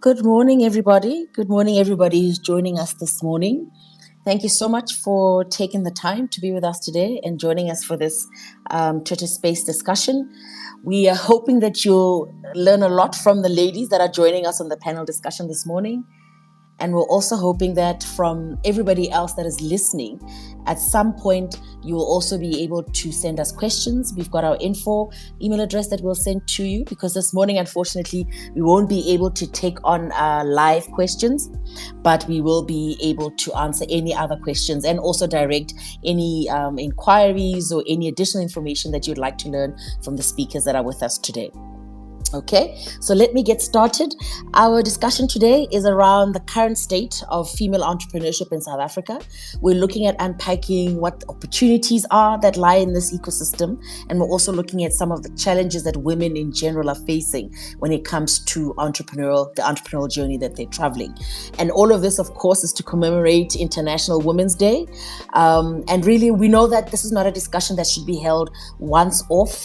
Good morning, everybody. Good morning, everybody who's joining us this morning. Thank you so much for taking the time to be with us today and joining us for this Twitter Space discussion. We are hoping that you'll learn a lot from the ladies that are joining us on the panel discussion this morning. And we're also hoping that from everybody else that is listening, at some point, you will also be able to send us questions. We've got our info email address that we'll send to you, because this morning, unfortunately, we won't be able to take on live questions, but we will be able to answer any other questions and also direct any inquiries or any additional information that you'd like to learn from the speakers that are with us today. Okay, so let me get started. Our discussion today is around the current state of female entrepreneurship in South Africa. We're looking at unpacking what the opportunities are that lie in this ecosystem, and we're also looking at some of the challenges that women in general are facing when it comes to the entrepreneurial journey that they're traveling. And all of this, of course, is to commemorate International Women's Day. And really, we know that this is not a discussion that should be held once off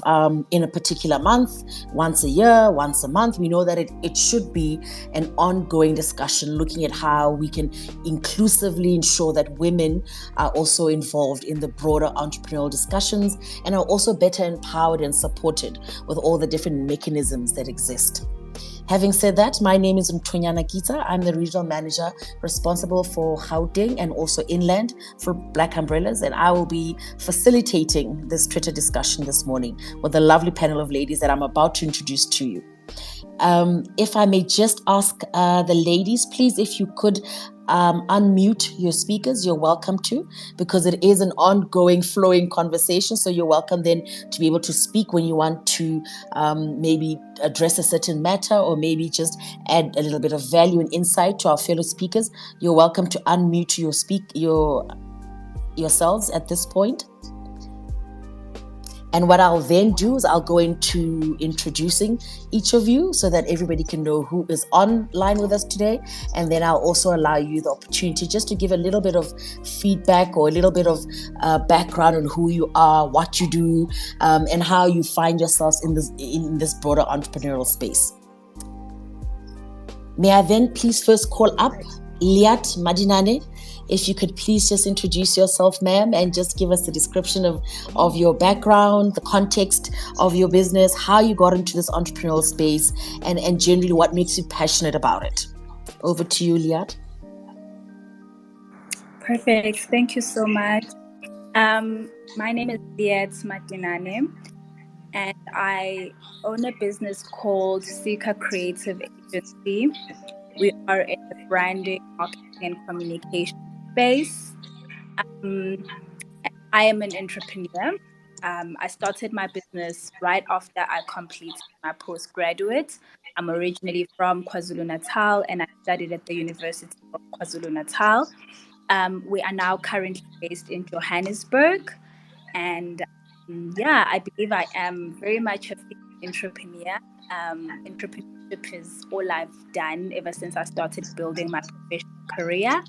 in a particular month, once a year, once a month. We know that it should be an ongoing discussion looking at how we can inclusively ensure that women are also involved in the broader entrepreneurial discussions and are also better empowered and supported with all the different mechanisms that exist. Having said that, my name is Mthunyana Gita. I'm the regional manager responsible for Gauteng and also inland for Black Umbrellas, and I will be facilitating this Twitter discussion this morning with a lovely panel of ladies that I'm about to introduce to you. If I may just ask the ladies, please, if you could unmute your speakers, you're welcome to, because it is an ongoing flowing conversation. So you're welcome then to be able to speak when you want to maybe address a certain matter or maybe just add a little bit of value and insight to our fellow speakers. You're welcome to unmute yourselves at this point. And what I'll then do is I'll go into introducing each of you so that everybody can know who is online with us today. And then I'll also allow you the opportunity just to give a little bit of feedback or a little bit of background on who you are, what you do, and how you find yourselves in this broader entrepreneurial space. May I then please first call up Liat Madinane. If you could please just introduce yourself, ma'am, and just give us a description of your background, the context of your business, how you got into this entrepreneurial space, and generally what makes you passionate about it. Over to you, Liat. Perfect. Thank you so much. My name is Liat Madinane, and I own a business called Seeker Creative Agency. We are in the branding, marketing, and communication space. I am an entrepreneur. I started my business right after I completed my postgraduate. I'm originally from KwaZulu-Natal, and I studied at the University of KwaZulu-Natal. We are now currently based in Johannesburg. And I believe I am very much a entrepreneur. Entrepreneurship is all I've done ever since I started building my professional career.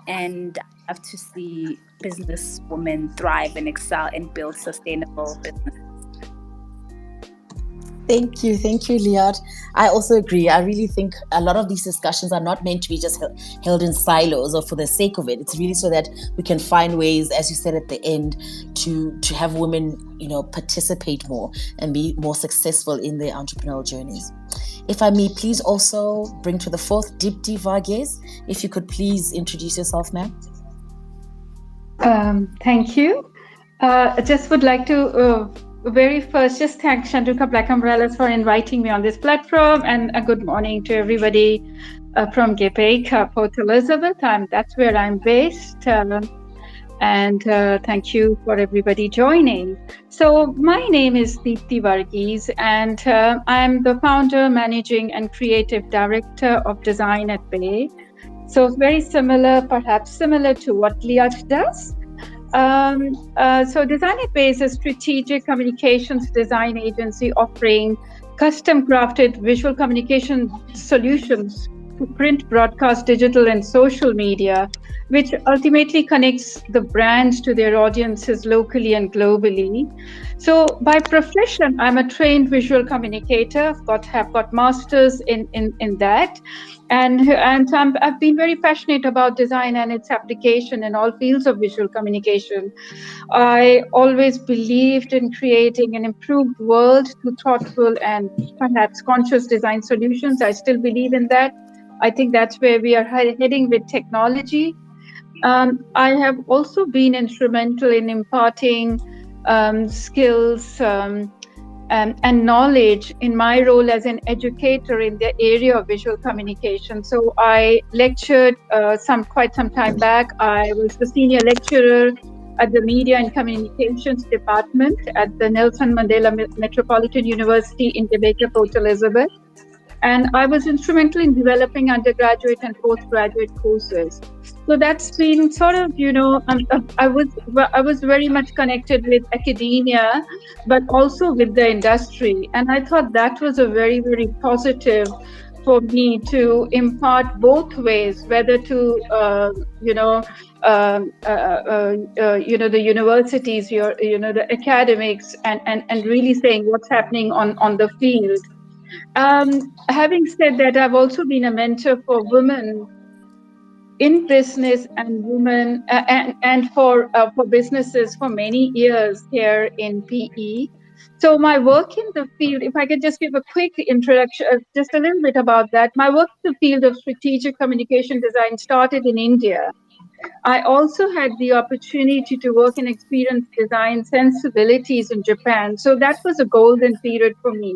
And I love to see businesswomen thrive and excel and build sustainable businesses. Thank you, Liat. I also agree. I really think a lot of these discussions are not meant to be just held in silos or for the sake of it. It's really so that we can find ways, as you said at the end, to have women, participate more and be more successful in their entrepreneurial journeys. If I may please also bring to the fourth Dipti Varghese. If you could please introduce yourself, ma'am. Thank you. I just would like to very first just thank Shanduka Black Umbrellas for inviting me on this platform, and a good morning to everybody from Gapeik, Port Elizabeth. That's where I'm based. And thank you for everybody joining. So my name is Dipti Varghese, and I'm the founder, managing and creative director of Design at Bay. So very similar to what Liat does. So Design at Bay is a strategic communications design agency offering custom crafted visual communication solutions print, broadcast, digital, and social media, which ultimately connects the brands to their audiences locally and globally. So by profession, I'm a trained visual communicator. Have got masters in that, and I've been very passionate about design and its application in all fields of visual communication. I always believed in creating an improved world through thoughtful and perhaps conscious design solutions. I still believe in that. I think that's where we are heading with technology. I have also been instrumental in imparting skills and knowledge in my role as an educator in the area of visual communication. So I lectured quite some time back. I was the senior lecturer at the Media and Communications Department at the Nelson Mandela Metropolitan University in Jamaica, Port Elizabeth. And I was instrumental in developing undergraduate and postgraduate courses. So that's been sort of, I was very much connected with academia, but also with the industry. And I thought that was a very, very positive for me to impart both ways, whether to, the universities, the academics, and really saying what's happening on the field. Having said that, I've also been a mentor for women in business and women and for businesses for many years here in PE. So my work in the field, if I could just give a quick introduction, just a little bit about that. My work in the field of strategic communication design started in India. I also had the opportunity to work and experience design sensibilities in Japan. So that was a golden period for me.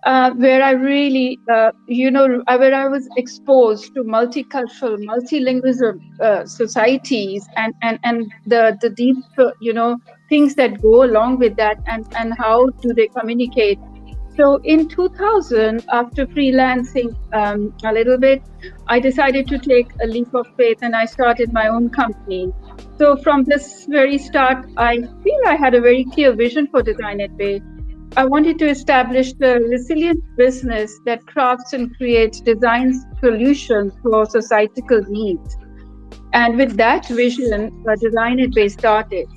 Where I really, where I was exposed to multicultural, multilingual societies and the deep, things that go along with that and how do they communicate. So in 2000, after freelancing a little bit, I decided to take a leap of faith and I started my own company. So from this very start, I feel I had a very clear vision for Design at Bay. I wanted to establish the resilient business that crafts and creates design solutions for societal needs. And with that vision, Design at Bay started.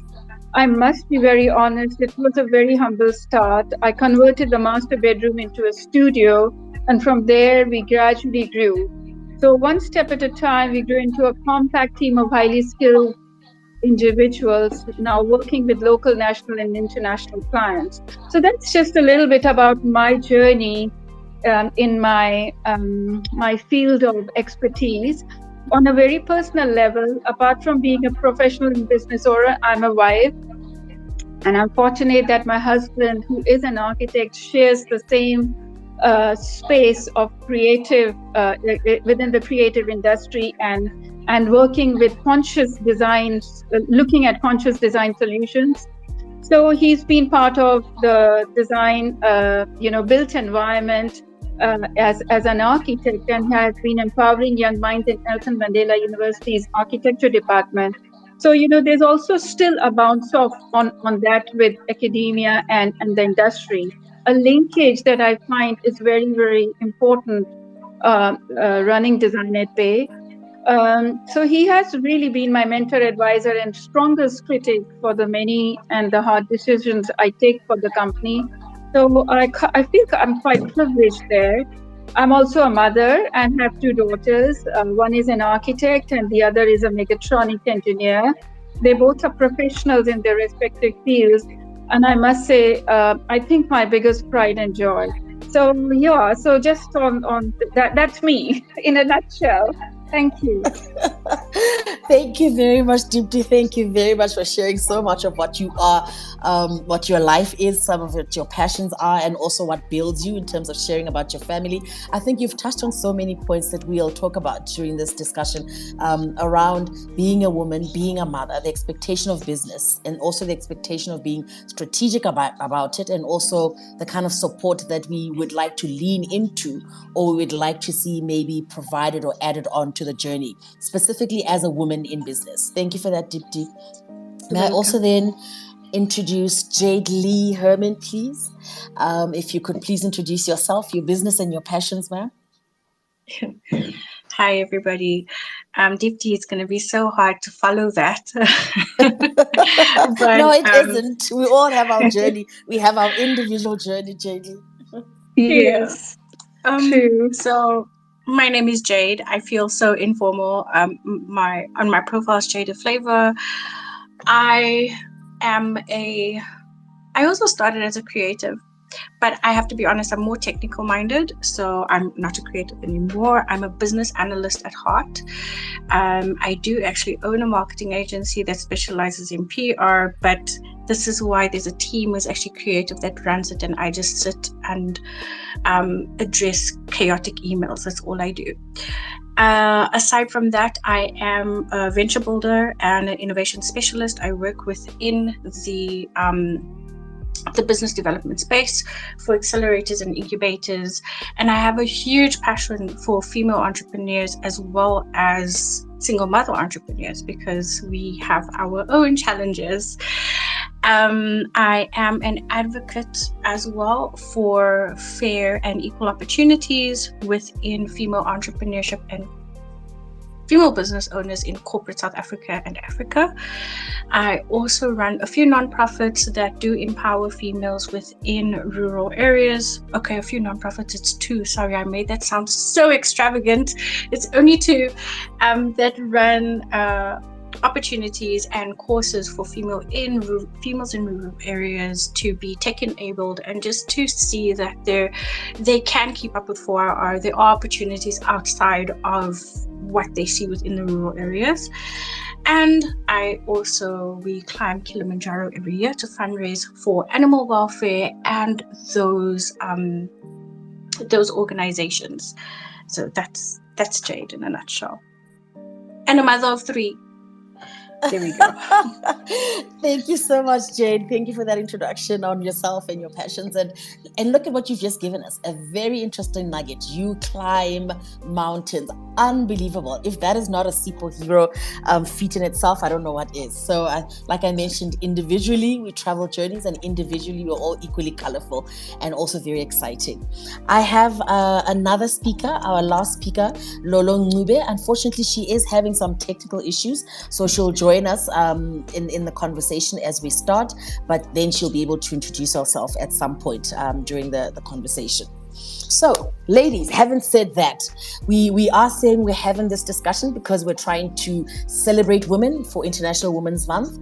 I must be very honest, it was a very humble start. I converted the master bedroom into a studio, and from there we gradually grew. So one step at a time, we grew into a compact team of highly skilled individuals now working with local, national, and international clients. So that's just a little bit about my journey in my field of expertise. On a very personal level, apart from being a professional in business owner, I'm a wife. And I'm fortunate that my husband, who is an architect, shares the same space of creative within the creative industry and working with conscious designs, looking at conscious design solutions. So he's been part of the design, built environment as an architect, and has been empowering young minds in Nelson Mandela University's architecture department. So, there's also still a bounce off on that with academia and the industry. A linkage that I find is very, very important running Design at Bay. So he has really been my mentor, advisor, and strongest critic for the many and the hard decisions I take for the company. So I feel I'm quite privileged there. I'm also a mother and have two daughters. One is an architect and the other is a mechatronic engineer. They both are professionals in their respective fields. And I must say, I think my biggest pride and joy. So yeah, so just on that's me in a nutshell. Thank you. Thank you very much, Dipti. Thank you very much for sharing so much of what you are, what your life is, some of what your passions are, and also what builds you in terms of sharing about your family. I think you've touched on so many points that we'll talk about during this discussion around being a woman, being a mother, the expectation of business, and also the expectation of being strategic about it, and also the kind of support that we would like to lean into or we would like to see maybe provided or added on to the journey, specifically as a woman in business. Thank you for that, Dipti. May I also then introduce Jade Lee Herman, please? If you could please introduce yourself, your business, and your passions, ma'am. Hi, everybody. Deepti, it's going to be so hard to follow that. But No, it isn't. We all have our journey. We have our individual journey, JD. yeah. Yes, true. So my name is Jade. I feel so informal. On my profile is Jade of Flavor. I am a. I also started as a creative, but I have to be honest, I'm more technical minded. So I'm not a creative anymore. I'm a business analyst at heart. I do actually own a marketing agency that specializes in PR, but this is why there's a team who's actually creative that runs it, and I just sit and address chaotic emails. That's all I do. Aside from that, I am a venture builder and an innovation specialist. I work within the business development space for accelerators and incubators, and I have a huge passion for female entrepreneurs as well as single mother entrepreneurs because we have our own challenges. I am an advocate as well for fair and equal opportunities within female entrepreneurship and female business owners in corporate South Africa and Africa. I also run a few nonprofits that do empower females within rural areas. Okay, a few nonprofits, it's two. Sorry, I made that sound so extravagant. It's only two that run opportunities and courses for females in rural areas to be tech enabled and just to see that they can keep up with 4R. There are opportunities outside of what they see within the rural areas. And we climb Kilimanjaro every year to fundraise for animal welfare and those organizations. So that's Jade in a nutshell. And a mother of 3. There we go. Thank you so much, Jade. Thank you for that introduction on yourself and your passions. And look at what you've just given us. A very interesting nugget. You climb mountains. Unbelievable. If that is not a superhero feat in itself, I don't know what is. So like I mentioned, individually, we travel journeys, and individually, we're all equally colorful and also very exciting. I have another speaker, our last speaker, Lolo Ncube. Unfortunately, she is having some technical issues, so she'll join us in the conversation as we start, but then she'll be able to introduce herself at some point during the conversation. So, ladies, having said that, we are saying we're having this discussion because we're trying to celebrate women for International Women's Month,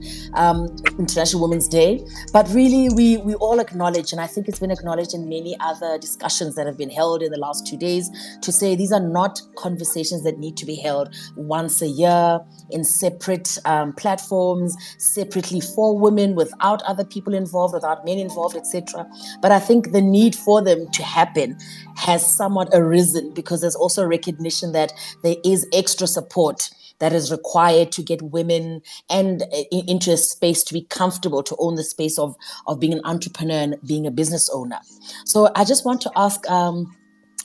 International Women's Day. But really, we all acknowledge, and I think it's been acknowledged in many other discussions that have been held in the last 2 days, to say these are not conversations that need to be held once a year in separate platforms, separately for women, without other people involved, without men involved, etc. But I think the need for them to happen has somewhat arisen because there's also recognition that there is extra support that is required to get women and into a space to be comfortable to own the space of being an entrepreneur and being a business owner. So I just want to ask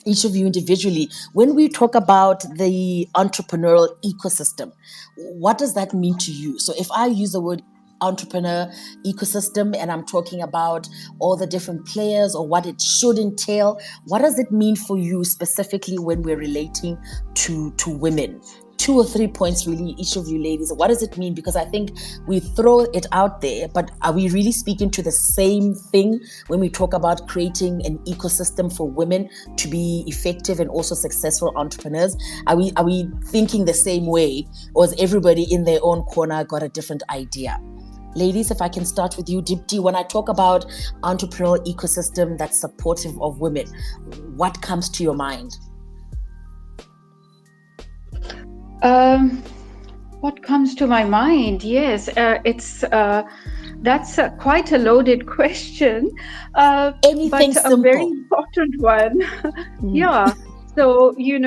each of you individually, when we talk about the entrepreneurial ecosystem, what does that mean to you? So if I use the word entrepreneur ecosystem and I'm talking about all the different players or what it should entail, what does it mean for you specifically when we're relating to women? 2 or 3 points really, each of you ladies. What does it mean? Because I think we throw it out there, but are we really speaking to the same thing when we talk about creating an ecosystem for women to be effective and also successful entrepreneurs? Are we thinking the same way, or has everybody in their own corner got a different idea? Ladies, if I can start with you, Deepti, when I talk about entrepreneurial ecosystem that's supportive of women, what comes to your mind? What comes to my mind? Yes, that's quite a loaded question, Anything but simple. A very important one. Yeah. So, you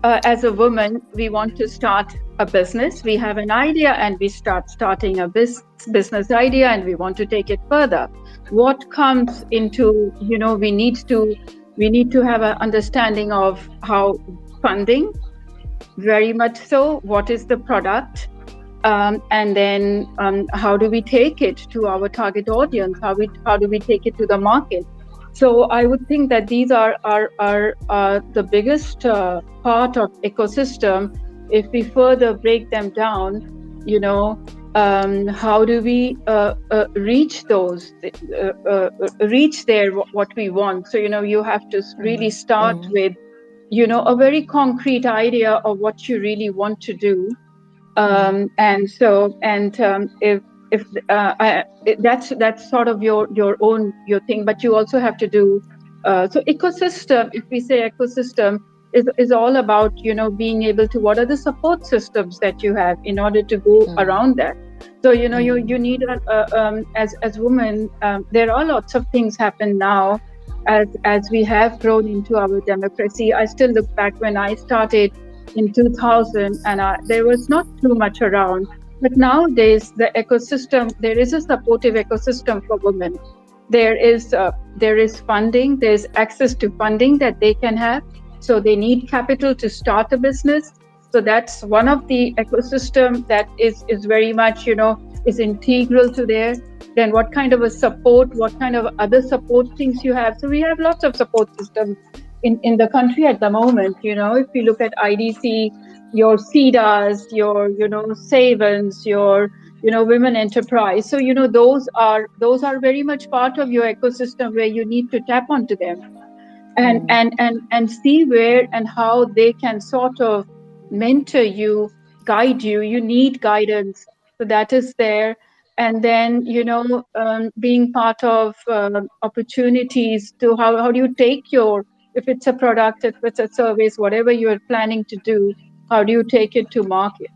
as a woman, we want to start a business. We have an idea and we starting a business idea and we want to take it further. What comes into, we need to have an understanding of how funding, very much so, what is the product, and then how do we take it to our target audience? How do we take it to the market? So I would think that these are the biggest part of ecosystem. If we further break them down, how do we reach those, reach there what we want? So you have to really start with a very concrete idea of what you really want to do. That's sort of your own thing, but you also have to do so ecosystem. If we say ecosystem is all about being able to, what are the support systems that you have in order to go around that. So you need as women, there are lots of things happen now as we have grown into our democracy. I still look back when I started in 2000, and there was not too much around. But nowadays, the ecosystem, there is a supportive ecosystem for women. There is funding, there's access to funding that they can have. So they need capital to start a business. So that's one of the ecosystem that is very much, is integral to there. Then what kind of a support, what kind of other support things you have. So we have lots of support systems in the country at the moment. If you look at IDC, your CEDAs, your Savens, your women enterprise. So those are very much part of your ecosystem where you need to tap onto them and see where and how they can sort of mentor you, guide you. You need guidance, so that is there. And then being part of opportunities to how do you take your, if it's a product, if it's a service, whatever you are planning to do, how do you take it to market?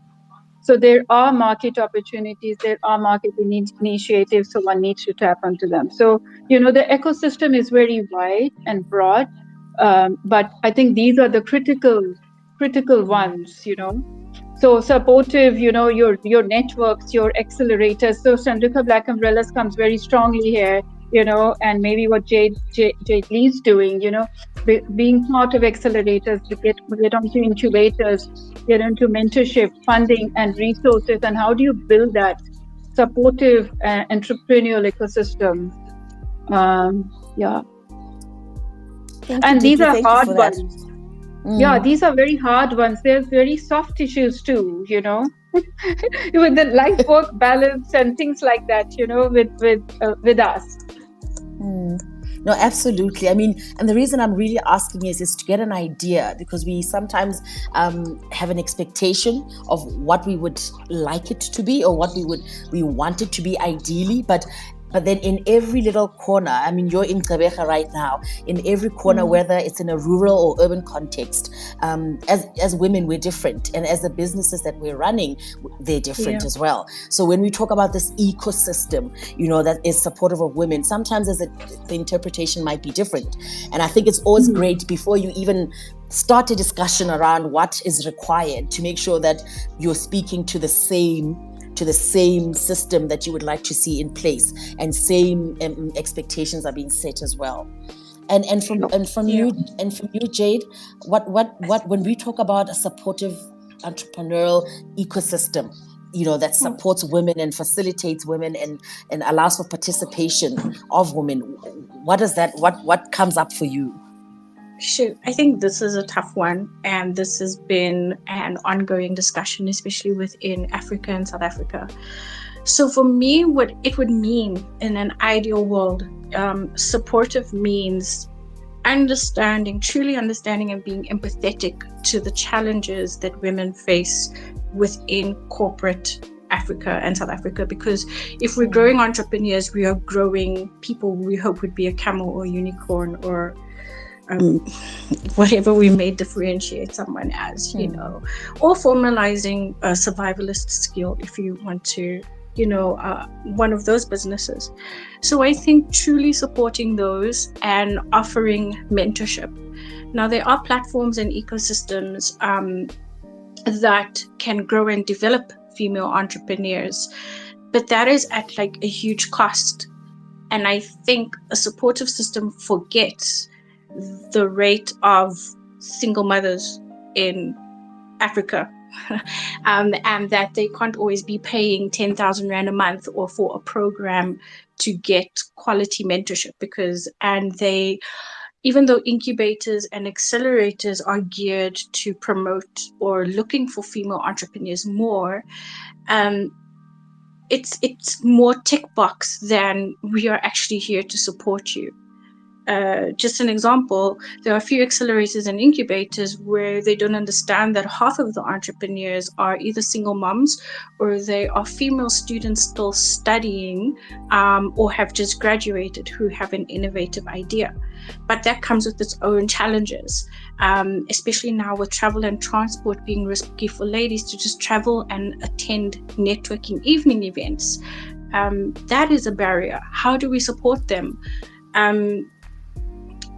So there are market opportunities, there are market initiatives, so one needs to tap onto them. So, the ecosystem is very wide and broad, but I think these are the critical ones, So supportive, your networks, your accelerators. So Chandrika Black Umbrellas comes very strongly here, and maybe what Jade Lee's doing, being part of accelerators, to get onto incubators, get into mentorship, funding, and resources, and how do you build that supportive entrepreneurial ecosystem? Yeah. And these are hard ones. Yeah, these are very hard ones. There's very soft issues too, with the life-work balance and things like that, with us. No, absolutely. I mean, and the reason I'm really asking is to get an idea, because we sometimes have an expectation of what we would like it to be, or what we want it to be ideally, but then in every little corner, I mean, you're in Gqeberha right now, in every corner, whether it's in a rural or urban context, as women, we're different. And as the businesses that we're running, they're different as well. So when we talk about this ecosystem, that is supportive of women, sometimes the interpretation might be different. And I think it's always great, before you even start a discussion around what is required, to make sure that you're speaking to the same system that you would like to see in place, and same expectations are being set as well. And from you, Jade, what when we talk about a supportive entrepreneurial ecosystem, that supports women and facilitates women and allows for participation of women, what comes up for you? Sure. I think this is a tough one, and this has been an ongoing discussion, especially within Africa and South Africa. So for me, what it would mean in an ideal world, supportive means truly understanding and being empathetic to the challenges that women face within corporate Africa and South Africa. Because if we're growing entrepreneurs, we are growing people we hope would be a camel or unicorn or whatever we may differentiate someone as, or formalizing a survivalist skill, if you want to, one of those businesses. So I think truly supporting those and offering mentorship. Now, there are platforms and ecosystems that can grow and develop female entrepreneurs, but that is at like a huge cost. And I think a supportive system forgets the rate of single mothers in Africa and that they can't always be paying 10,000 Rand a month or for a program to get quality mentorship, even though incubators and accelerators are geared to promote or looking for female entrepreneurs more, it's more tick box than we are actually here to support you. Just an example, there are a few accelerators and incubators where they don't understand that half of the entrepreneurs are either single moms or they are female students still studying or have just graduated who have an innovative idea. But that comes with its own challenges, especially now with travel and transport being risky for ladies to just travel and attend networking evening events. That is a barrier. How do we support them?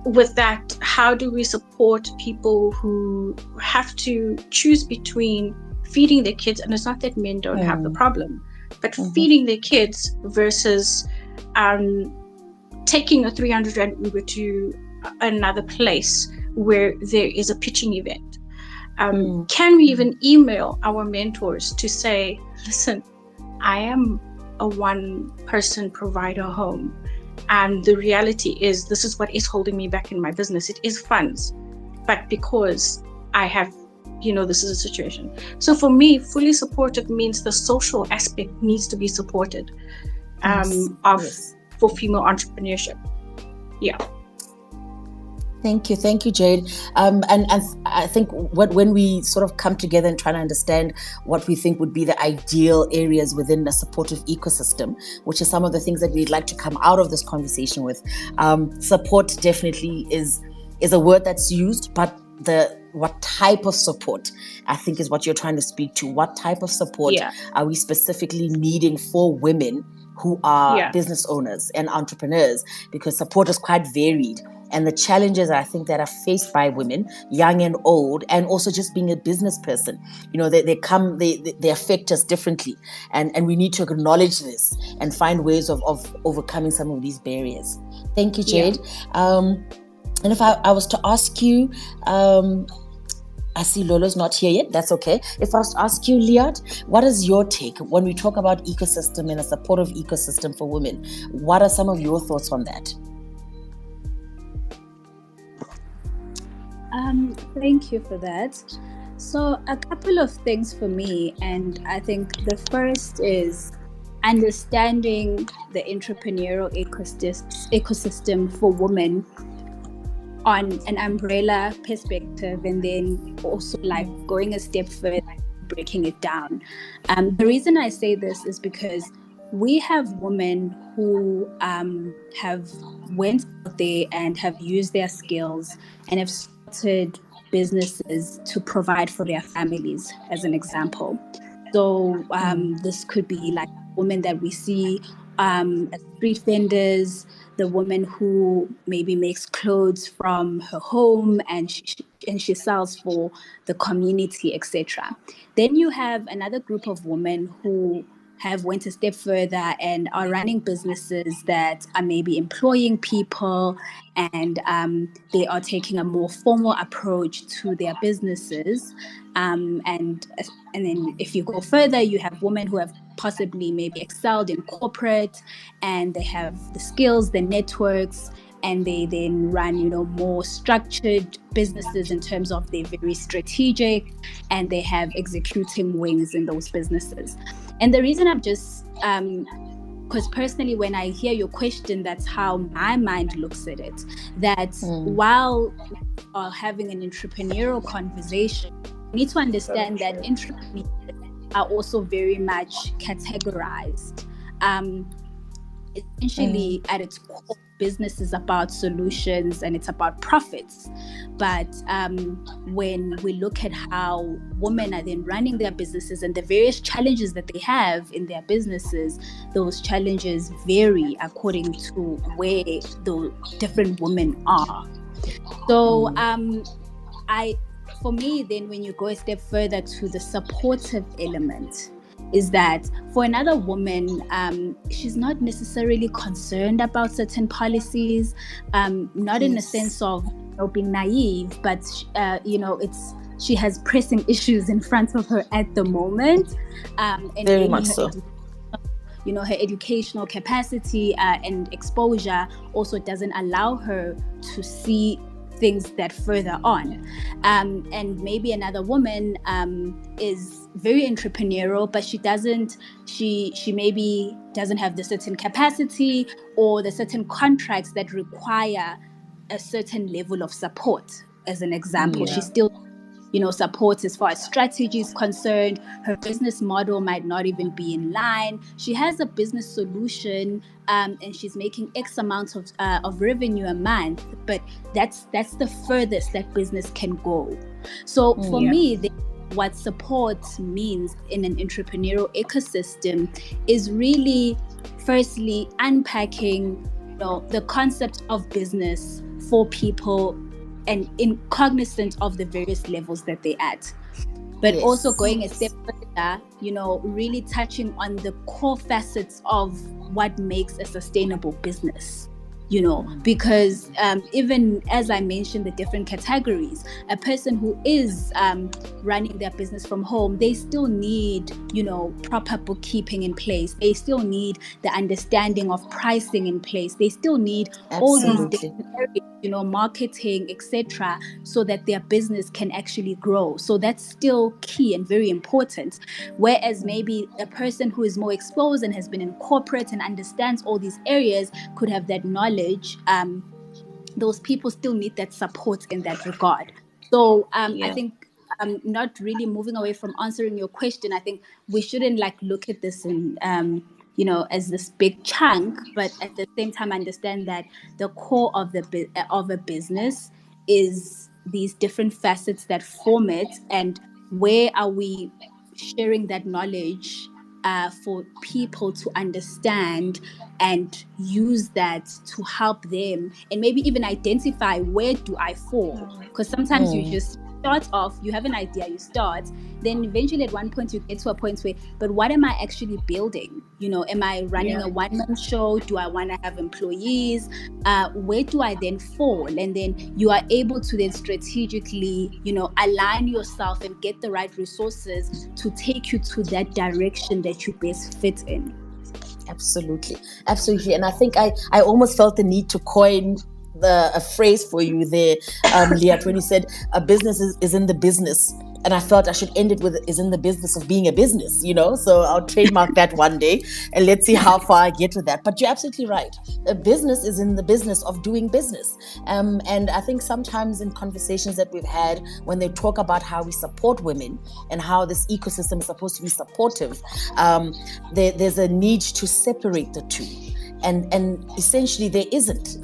With that, how do we support people who have to choose between feeding their kids, and it's not that men don't have the problem, but feeding their kids versus taking a 300 Rand Uber to another place where there is a pitching event? Can we even email our mentors to say, listen, I am a one-person provider home, and the reality is this is what is holding me back in my business. It is funds, but because I have, this is a situation. So for me, fully supportive means the social aspect needs to be supported for female entrepreneurship. Yeah. Thank you, Jade. And I think when we sort of come together and try to understand what we think would be the ideal areas within a supportive ecosystem, which is some of the things that we'd like to come out of this conversation with. Support definitely is a word that's used, but what type of support, I think, is what you're trying to speak to. What type of support are we specifically needing for women who are business owners and entrepreneurs? Because support is quite varied. And the challenges, I think, that are faced by women, young and old, and also just being a business person, they affect us differently. And we need to acknowledge this and find ways of overcoming some of these barriers. Thank you, Jade. And if I was to ask you, I see Lolo's not here yet. That's okay. If I was to ask you, Liat, what is your take when we talk about ecosystem and a supportive ecosystem for women? What are some of your thoughts on that? Thank you for that. So a couple of things for me, and I think the first is understanding the entrepreneurial ecosystem for women on an umbrella perspective, and then also like going a step further, breaking it down. The reason I say this is because we have women who have went out there and have used their skills and have started businesses to provide for their families, as an example. So this could be like women that we see as street vendors, the woman who maybe makes clothes from her home and she sells for the community, etc. Then you have another group of women who have went a step further and are running businesses that are maybe employing people, and they are taking a more formal approach to their businesses. And then if you go further, you have women who have possibly maybe excelled in corporate, and they have the skills, the networks, and they then run, more structured businesses in terms of they're very strategic and they have executing wings in those businesses. And the reason I'm just, because personally, when I hear your question, that's how my mind looks at it, that while we are having an entrepreneurial conversation, we need to understand that entrepreneurs are also very much categorized. Essentially, at its core, business is about solutions and it's about profits. But when we look at how women are then running their businesses and the various challenges that they have in their businesses, those challenges vary according to where the different women are. So for me, then when you go a step further to the supportive element, is that for another woman, she's not necessarily concerned about certain policies, not in a sense of being naive, but it's she has pressing issues in front of her at the moment, and Very maybe much her so. her educational capacity and exposure also doesn't allow her to see things that further on. And maybe another woman is very entrepreneurial, but she maybe doesn't have the certain capacity or the certain contracts that require a certain level of support. As an example, she still support as far as strategy is concerned. Her business model might not even be in line. She has a business solution, and she's making X amount of revenue a month, but that's the furthest that business can go. So for me, what support means in an entrepreneurial ecosystem is really, firstly, unpacking the concept of business for people and cognizant of the various levels that they're at. But also going a step further, really touching on the core facets of what makes a sustainable business. Because even as I mentioned, the different categories, a person who is running their business from home, they still need, proper bookkeeping in place. They still need the understanding of pricing in place. They still need all these different areas, marketing, etc., so that their business can actually grow. So that's still key and very important. Whereas maybe a person who is more exposed and has been in corporate and understands all these areas could have that knowledge. Those people still need that support in that regard. So I think not really moving away from answering your question, I think we shouldn't look at this in as this big chunk, but at the same time understand that the core of a business is these different facets that form it, and where are we sharing that knowledge for people to understand and use that to help them, and maybe even identify, where do I fall? Because sometimes you just start off, you have an idea, you start, then eventually at one point you get to a point where, but what am I actually building? Am I running a one-man show? Do I want to have employees? Where do I then fall? And then you are able to then strategically, align yourself and get the right resources to take you to that direction that you best fit in. Absolutely. And I think I almost felt the need to coin a phrase for you there, Liat, when you said a business is in the business. And I felt I should end it with is in the business of being a business, so I'll trademark that one day and let's see how far I get with that. But you're absolutely right. A business is in the business of doing business. And I think sometimes in conversations that we've had, when they talk about how we support women and how this ecosystem is supposed to be supportive, there's a need to separate the two. And essentially there isn't,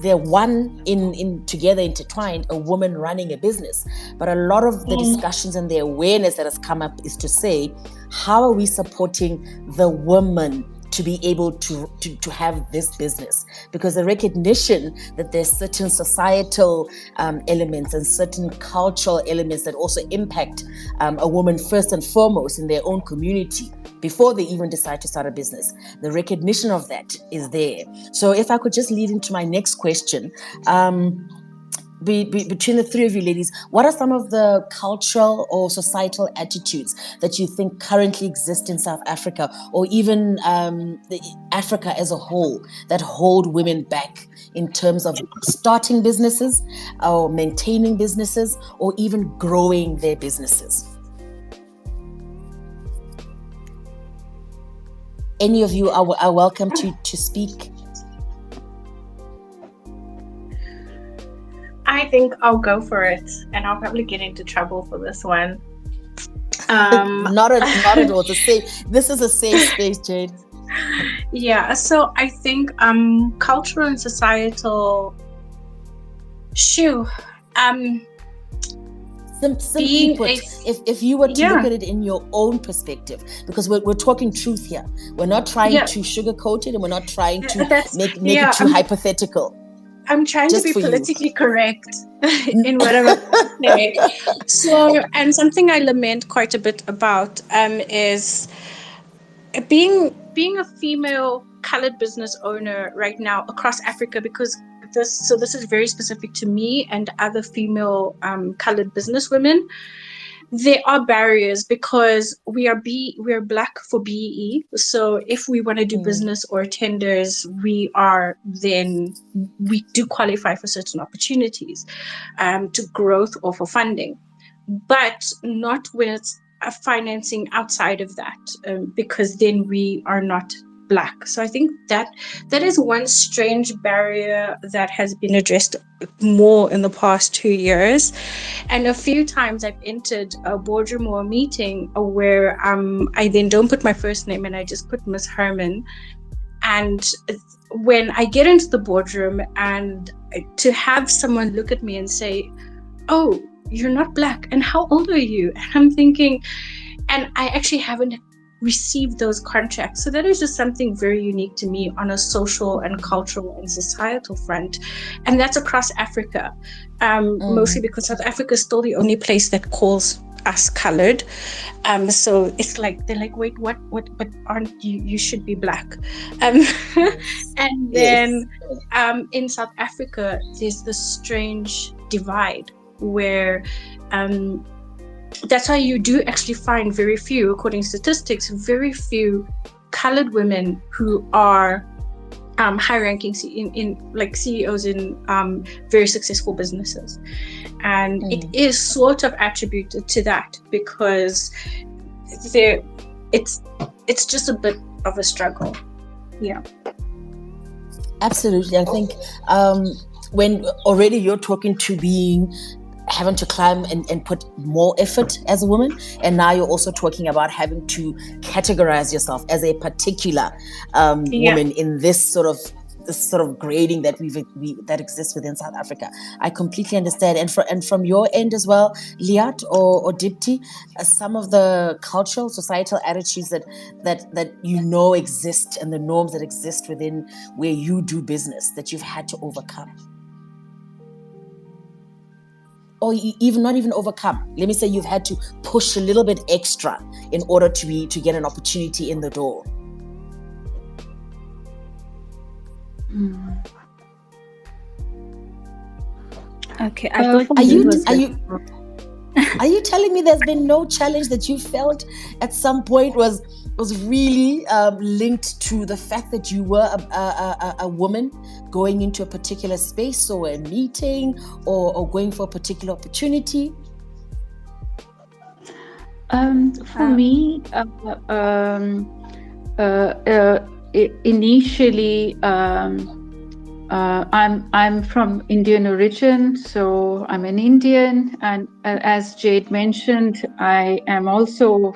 they're one in together, intertwined, a woman running a business. But a lot of the discussions and the awareness that has come up is to say, how are we supporting the woman to be able to have this business? Because the recognition that there's certain societal elements and certain cultural elements that also impact a woman first and foremost in their own community before they even decide to start a business. The recognition of that is there. So if I could just lead into my next question, between the three of you ladies, what are some of the cultural or societal attitudes that you think currently exist in South Africa, or even Africa as a whole, that hold women back in terms of starting businesses or maintaining businesses or even growing their businesses? Any of you are welcome to speak. I think I'll go for it, and I'll probably get into trouble for this one. Not at all. This is a safe space, Jade. Yeah, so I think cultural and societal Simply put, if you were to look at it in your own perspective, because we're talking truth here. We're not trying to sugarcoat it, and we're not trying to make it too hypothetical. I'm trying to be politically correct in what I'm about to say. So, and something I lament quite a bit about is being a female colored business owner right now across Africa, because this is very specific to me and other female colored businesswomen. There are barriers because we are Black for BEE. So if we want to do business or tenders, we do qualify for certain opportunities, to growth or for funding, but not when it's financing outside of that, because then we are not Black. So I think that is one strange barrier that has been addressed more in the past 2 years. And a few times I've entered a boardroom or a meeting where I then don't put my first name and I just put Miss Herman. And when I get into the boardroom, and to have someone look at me and say, "Oh, you're not Black, and how old are you?" And I'm thinking, and I actually haven't received those contracts. So that is just something very unique to me on a social and cultural and societal front. And that's across Africa, mostly because South Africa is still the only place that calls us colored. So it's like, they're like, wait, what, but aren't you, you should be Black. And then in South Africa, there's this strange divide where that's why you do actually find very few, according to statistics, very few colored women who are high-ranking in like CEOs in very successful businesses. And it is sort of attributed to that because it's just a bit of a struggle. Yeah. Absolutely. I think when already you're talking to having to climb and put more effort as a woman, and now you're also talking about having to categorize yourself as a particular woman in this sort of grading that that exists within South Africa. I completely understand. And from your end as well, Liat or Dipti, some of the cultural, societal attitudes that exist, and the norms that exist within where you do business that you've had to overcome. Or not even overcome. Let me say you've had to push a little bit extra in order to get an opportunity in the door. Okay. Are you telling me there's been no challenge that you felt at some point was really linked to the fact that you were a woman going into a particular space or a meeting or going for a particular opportunity? For me, initially, I'm from Indian origin, so I'm an Indian, and as Jade mentioned, I am also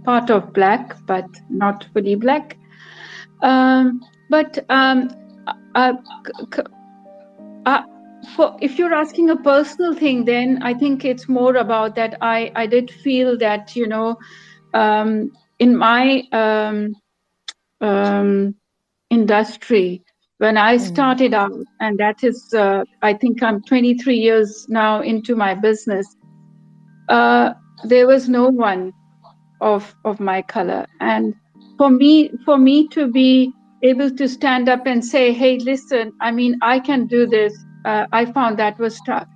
part of Black, but not fully Black. If you're asking a personal thing, then I think it's more about that. I did feel that in my industry, when I started out, and that is, I think I'm 23 years now into my business, there was no one of my color. And for me to be able to stand up and say, hey, listen, I mean, I can do this, I found that was tough.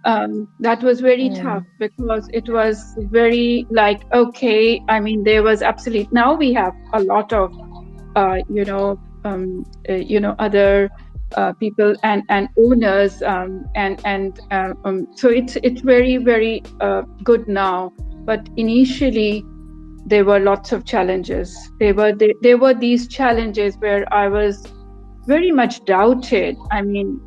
That was very tough because it was very like, okay, I mean, there was absolute, now we have a lot of, other people and owners, so it's very, very good now. But initially, there were lots of challenges. There were these challenges where I was very much doubted. I mean,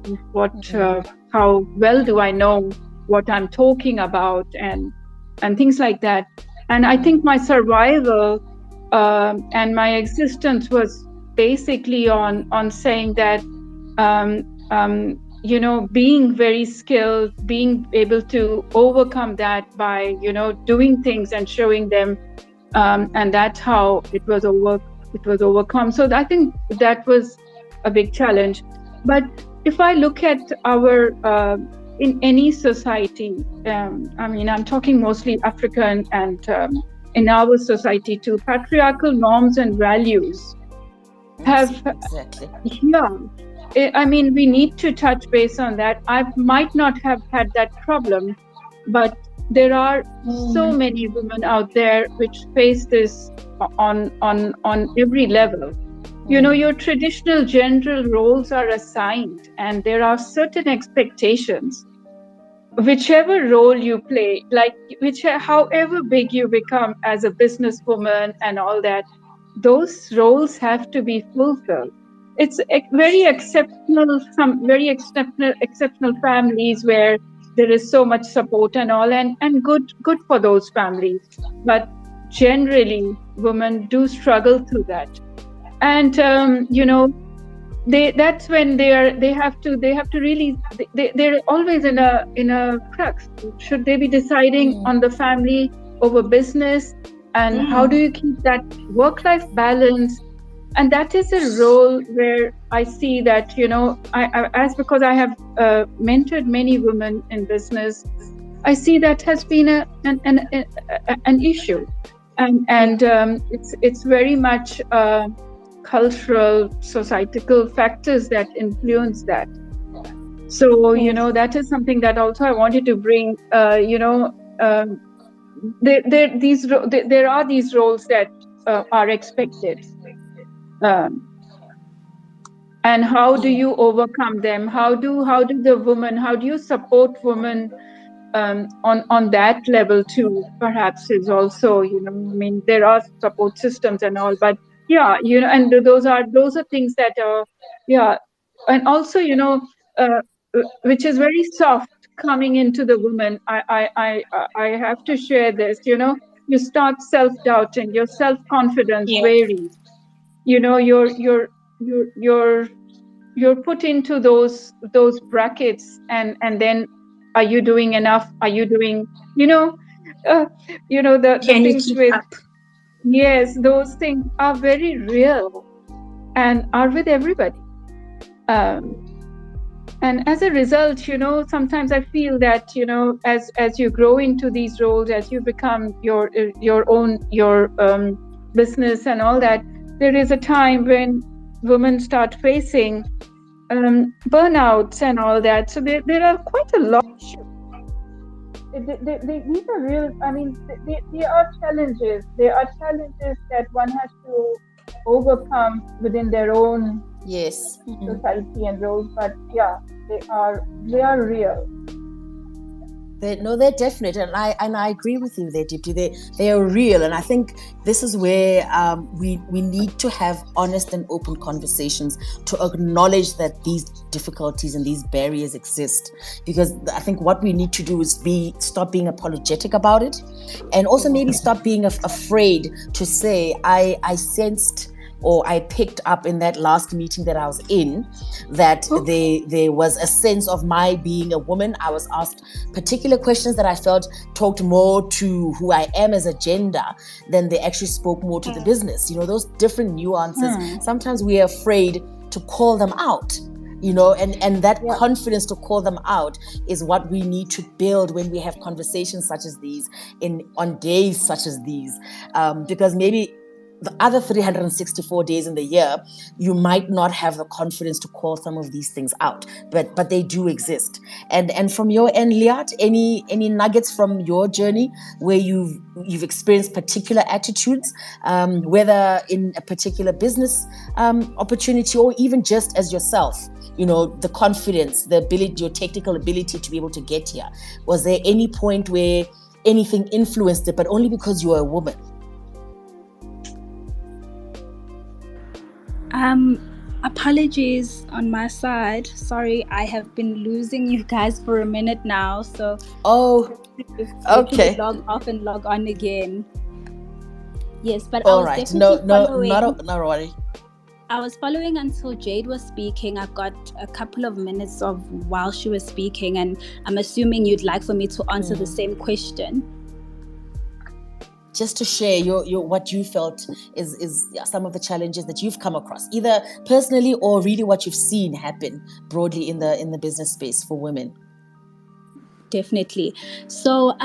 how well do I know what I'm talking about, and things like that. And I think my survival and my existence was basically on saying that, being very skilled, being able to overcome that by, doing things and showing them, and that's how it was overcome. So I think that was a big challenge. But if I look at our in any society, I mean, I'm talking mostly African, and in our society too, patriarchal norms and values have I mean, we need to touch base on that. I might not have had that problem, but there are so many women out there which face this on every level. You know, your traditional gender roles are assigned, and there are certain expectations. Whichever role you play, like however big you become as a businesswoman and all that, those roles have to be fulfilled. It's very exceptional, some very exceptional families where there is so much support and all, and good for those families. But generally, women do struggle through that, and you know, that's when they have to really, they're always in a crux. Should they be deciding on the family over business, and how do you keep that work-life balance? And that is a role where I see that, you know, as because I have mentored many women in business, I see that has been an issue, and it's very much cultural, societal factors that influence that. So, you know, that is something that also I wanted to bring. You know, there are these roles that are expected, and how do you overcome them? How do you support women on that level too? Perhaps is also, you know, I mean, there are support systems and all, but yeah, you know, and those are things that are, yeah, and also, you know, which is very soft coming into the woman. I have to share this. You know, you start self-doubting, your self-confidence varies. You know, you're put into those brackets, and then, are you doing enough? Are you doing, you know, the things with up? Yes, those things are very real and are with everybody. And as a result, you know, sometimes I feel that, you know, as you grow into these roles, as you become your own business and all that, there is a time when women start facing burnouts and all that. So there are quite a lot. These are real. I mean, they are challenges. They are challenges that one has to overcome within their own society and roles. But yeah, they are real. They're definite, and I agree with you there, Dipti. They are real, and I think this is where we need to have honest and open conversations to acknowledge that these difficulties and these barriers exist. Because I think what we need to do is stop being apologetic about it, and also maybe stop being afraid to say, I sensed, or I picked up in that last meeting that I was in, that there was a sense of my being a woman. I was asked particular questions that I felt talked more to who I am as a gender than they actually spoke more to the business. You know, those different nuances. Sometimes we are afraid to call them out. You know, and that confidence to call them out is what we need to build when we have conversations such as these, on days such as these, because maybe the other 364 days in the year, you might not have the confidence to call some of these things out, but they do exist. And from your end, Liat, any nuggets from your journey where you've experienced particular attitudes, whether in a particular business opportunity or even just as yourself? You know, the confidence, the ability, your technical ability to be able to get here. Was there any point where anything influenced it, but only because you are a woman? Apologies on my side. Sorry, I have been losing you guys for a minute now. So okay. Log off and log on again. Yes, but all I was right. definitely following. Not worry. I was following until Jade was speaking. I got a couple of minutes of while she was speaking, and I'm assuming you'd like for me to answer the same question. Just to share your what you felt is some of the challenges that you've come across, either personally or really what you've seen happen broadly in the business space for women. Definitely. So,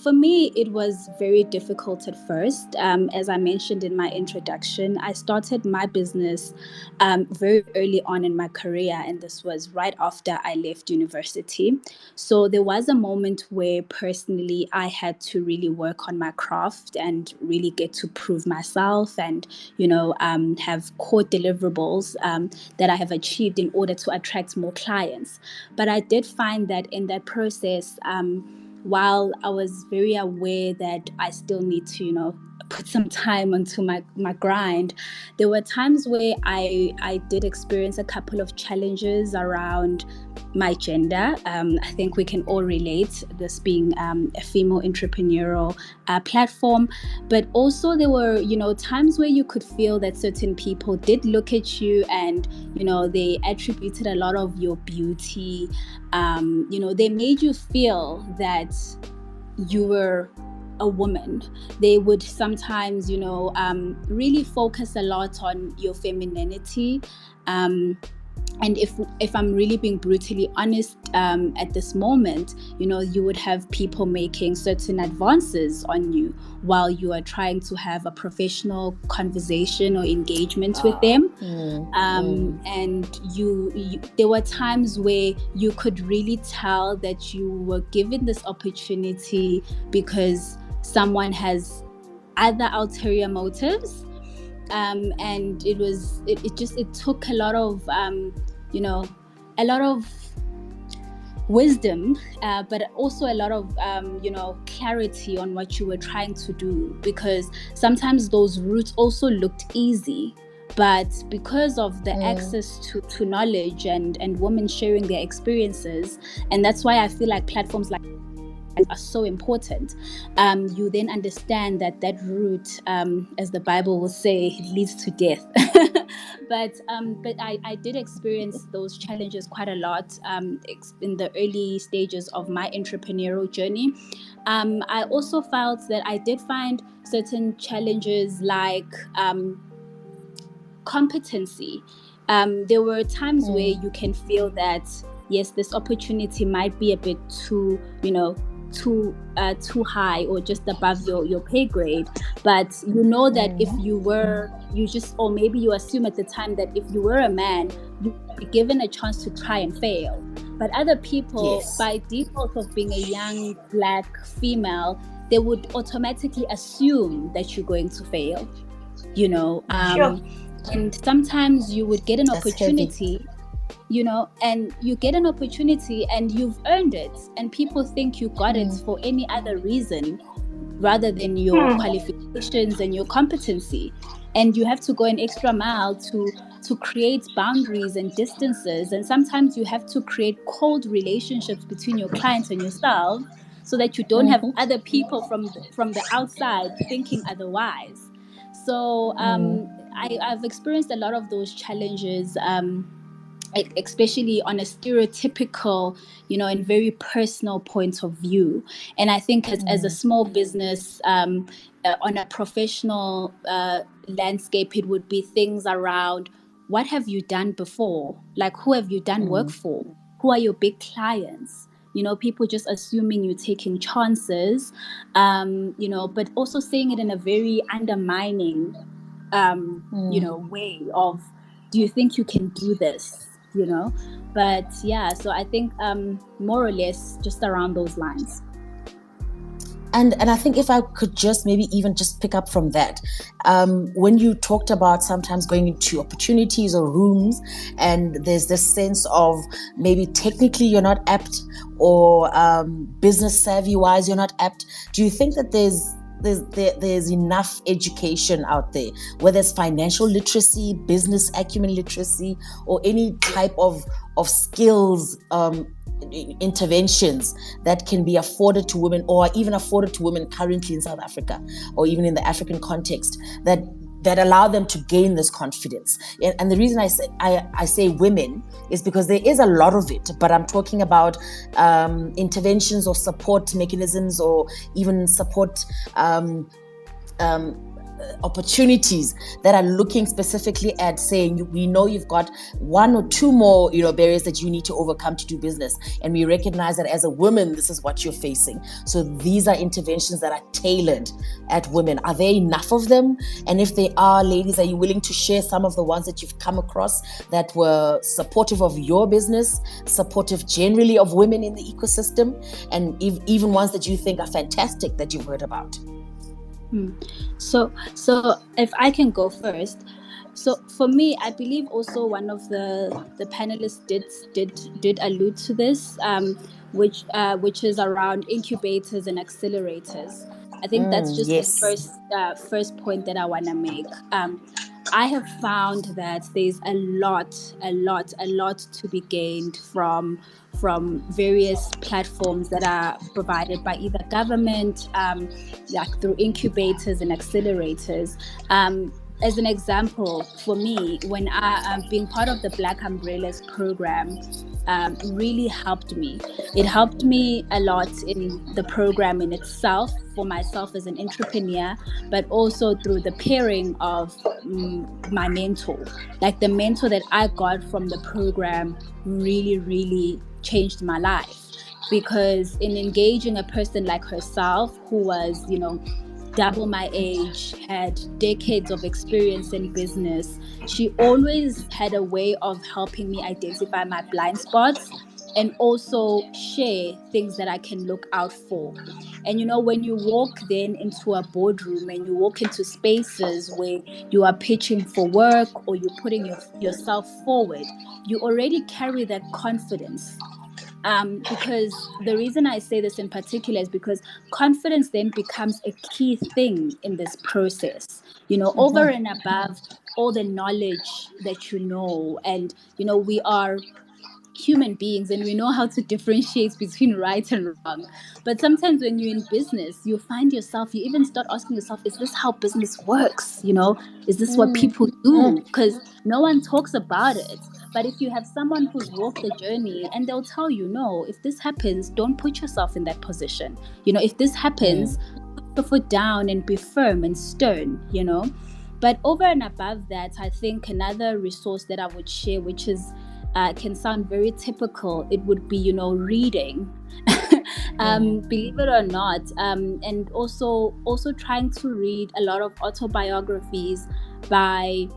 for me, it was very difficult at first. As I mentioned in my introduction, I started my business very early on in my career, and this was right after I left university. So, there was a moment where personally I had to really work on my craft and really get to prove myself and, have core deliverables that I have achieved in order to attract more clients. But I did find that in that process, while I was very aware that I still need to, put some time onto my grind, there were times where I did experience a couple of challenges around my gender. I think we can all relate, this being a female entrepreneurial platform. But also there were, times where you could feel that certain people did look at you and, they attributed a lot of your beauty. They made you feel that you were a woman. They would sometimes, really focus a lot on your femininity. And if I'm really being brutally honest, at this moment, you would have people making certain advances on you while you are trying to have a professional conversation or engagement with them. And there were times where you could really tell that you were given this opportunity because someone has other ulterior motives. And it took a lot of wisdom, but also a lot of clarity on what you were trying to do, because sometimes those routes also looked easy, but because of the access to knowledge and women sharing their experiences, and that's why I feel like platforms like are so important. You then understand that route, as the Bible will say, leads to death. But I did experience those challenges quite a lot in the early stages of my entrepreneurial journey. I also felt that I did find certain challenges like competency. There were times where you can feel that, yes, this opportunity might be a bit too high or just above your pay grade, but that if or maybe you assume at the time that if you were a man, you'd be given a chance to try and fail. But other people, by default of being a young Black female, they would automatically assume that you're going to fail, Sure. And sometimes you would get an opportunity, and you get an opportunity and you've earned it, and people think you got it for any other reason rather than your qualifications and your competency. And you have to go an extra mile to create boundaries and distances. And sometimes you have to create cold relationships between your clients and yourself so that you don't have other people from the outside thinking otherwise. So I've experienced a lot of those challenges, especially on a stereotypical, and very personal point of view. And I think as a small business, on a professional landscape, it would be things around, what have you done before? Like, who have you done work for? Who are your big clients? People just assuming you're taking chances, but also saying it in a very undermining, way of, do you think you can do this? But yeah, so I think more or less just around those lines. And I think if I could just maybe even just pick up from that, when you talked about sometimes going into opportunities or rooms, and there's this sense of maybe technically you're not apt, or business savvy wise you're not apt. Do you think that there's enough education out there, whether it's financial literacy, business acumen literacy, or any type of skills interventions that can be afforded to women, or even afforded to women currently in South Africa, or even in the African context, that allow them to gain this confidence? And the reason I say women is because there is a lot of it, but I'm talking about interventions or support mechanisms, or even support opportunities that are looking specifically at saying, we know you've got one or two more, barriers that you need to overcome to do business, and we recognize that as a woman, this is what you're facing. So these are interventions that are tailored at women. Are there enough of them? And if they are, ladies, are you willing to share some of the ones that you've come across that were supportive of your business, supportive generally of women in the ecosystem, and even ones that you think are fantastic that you've heard about? So if I can go first. So for me, I believe also one of the panelists did allude to this, which is around incubators and accelerators. I think that's just Yes. the first point that I want to make. I have found that there's a lot to be gained from various platforms that are provided by either government, like through incubators and accelerators. As an example, for me, when I being part of the Black Umbrellas program, really helped me. It helped me a lot in the program in itself, for myself as an entrepreneur, but also through the pairing of my mentor. Like the mentor that I got from the program really changed my life, because in engaging a person like herself, who was, double my age, had decades of experience in business, she always had a way of helping me identify my blind spots and also share things that I can look out for. And when you walk then into a boardroom and you walk into spaces where you are pitching for work or you're putting yourself forward, you already carry that confidence. Because the reason I say this in particular is because confidence then becomes a key thing in this process, over and above all the knowledge that and we are human beings and we know how to differentiate between right and wrong. But sometimes when you're in business, you find yourself, you even start asking yourself, is this how business works? Is this what people do? Because no one talks about it. But if you have someone who's walked the journey, and they'll tell you, no, if this happens, don't put yourself in that position. If this happens, put your foot down and be firm and stern, But over and above that, I think another resource that I would share, which is can sound very typical, it would be, reading. Believe it or not, and also trying to read a lot of autobiographies by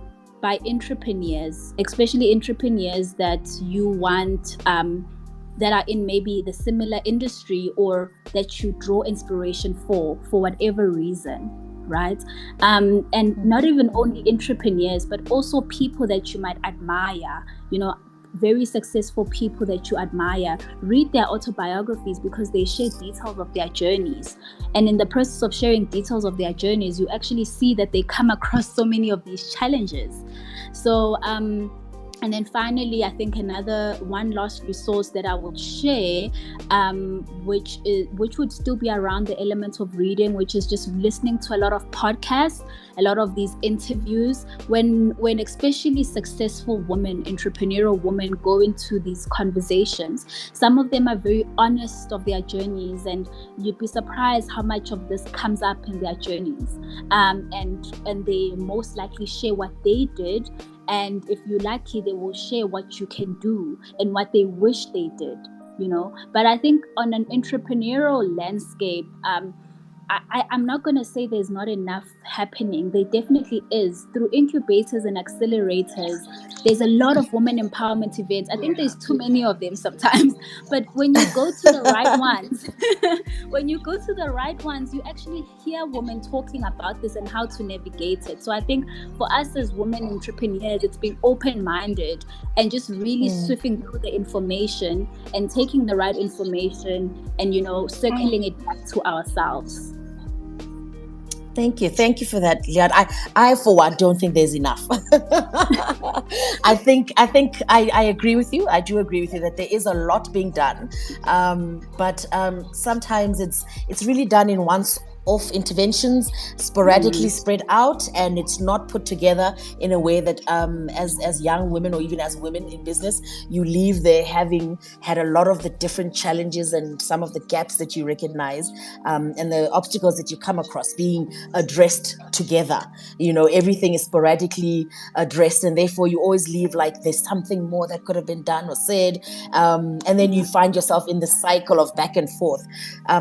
entrepreneurs, especially entrepreneurs that you want, that are in maybe the similar industry, or that you draw inspiration for whatever reason, right? And not even only entrepreneurs, but also people that you might admire, very successful people that you admire. Read their autobiographies, because they share details of their journeys. And in the process of sharing details of their journeys, you actually see that they come across so many of these challenges. So, and then finally, I think another one last resource that I will share, which would still be around the element of reading, which is just listening to a lot of podcasts, a lot of these interviews. When especially successful women, entrepreneurial women, go into these conversations, some of them are very honest of their journeys, and you'd be surprised how much of this comes up in their journeys. And they most likely share what they did. And if you're lucky, they will share what you can do and what they wish they did, But I think on an entrepreneurial landscape, I'm not going to say there's not enough happening. There definitely is. Through incubators and accelerators, there's a lot of women empowerment events. I think there's too many of them sometimes. But when you go to the right ones, you actually hear women talking about this and how to navigate it. So I think for us as women entrepreneurs, it's being open-minded and just really sifting through the information and taking the right information and, circling it back to ourselves. Thank you for that, Liat. I for one don't think there's enough. I think I agree with you. I do agree with you that there is a lot being done, but sometimes it's really done in one one-off interventions, sporadically spread out, and it's not put together in a way that as young women or even as women in business, you leave there having had a lot of the different challenges and some of the gaps that you recognize, and the obstacles that you come across being addressed together. Everything is sporadically addressed, and therefore you always leave like there's something more that could have been done or said, and then you find yourself in the cycle of back and forth.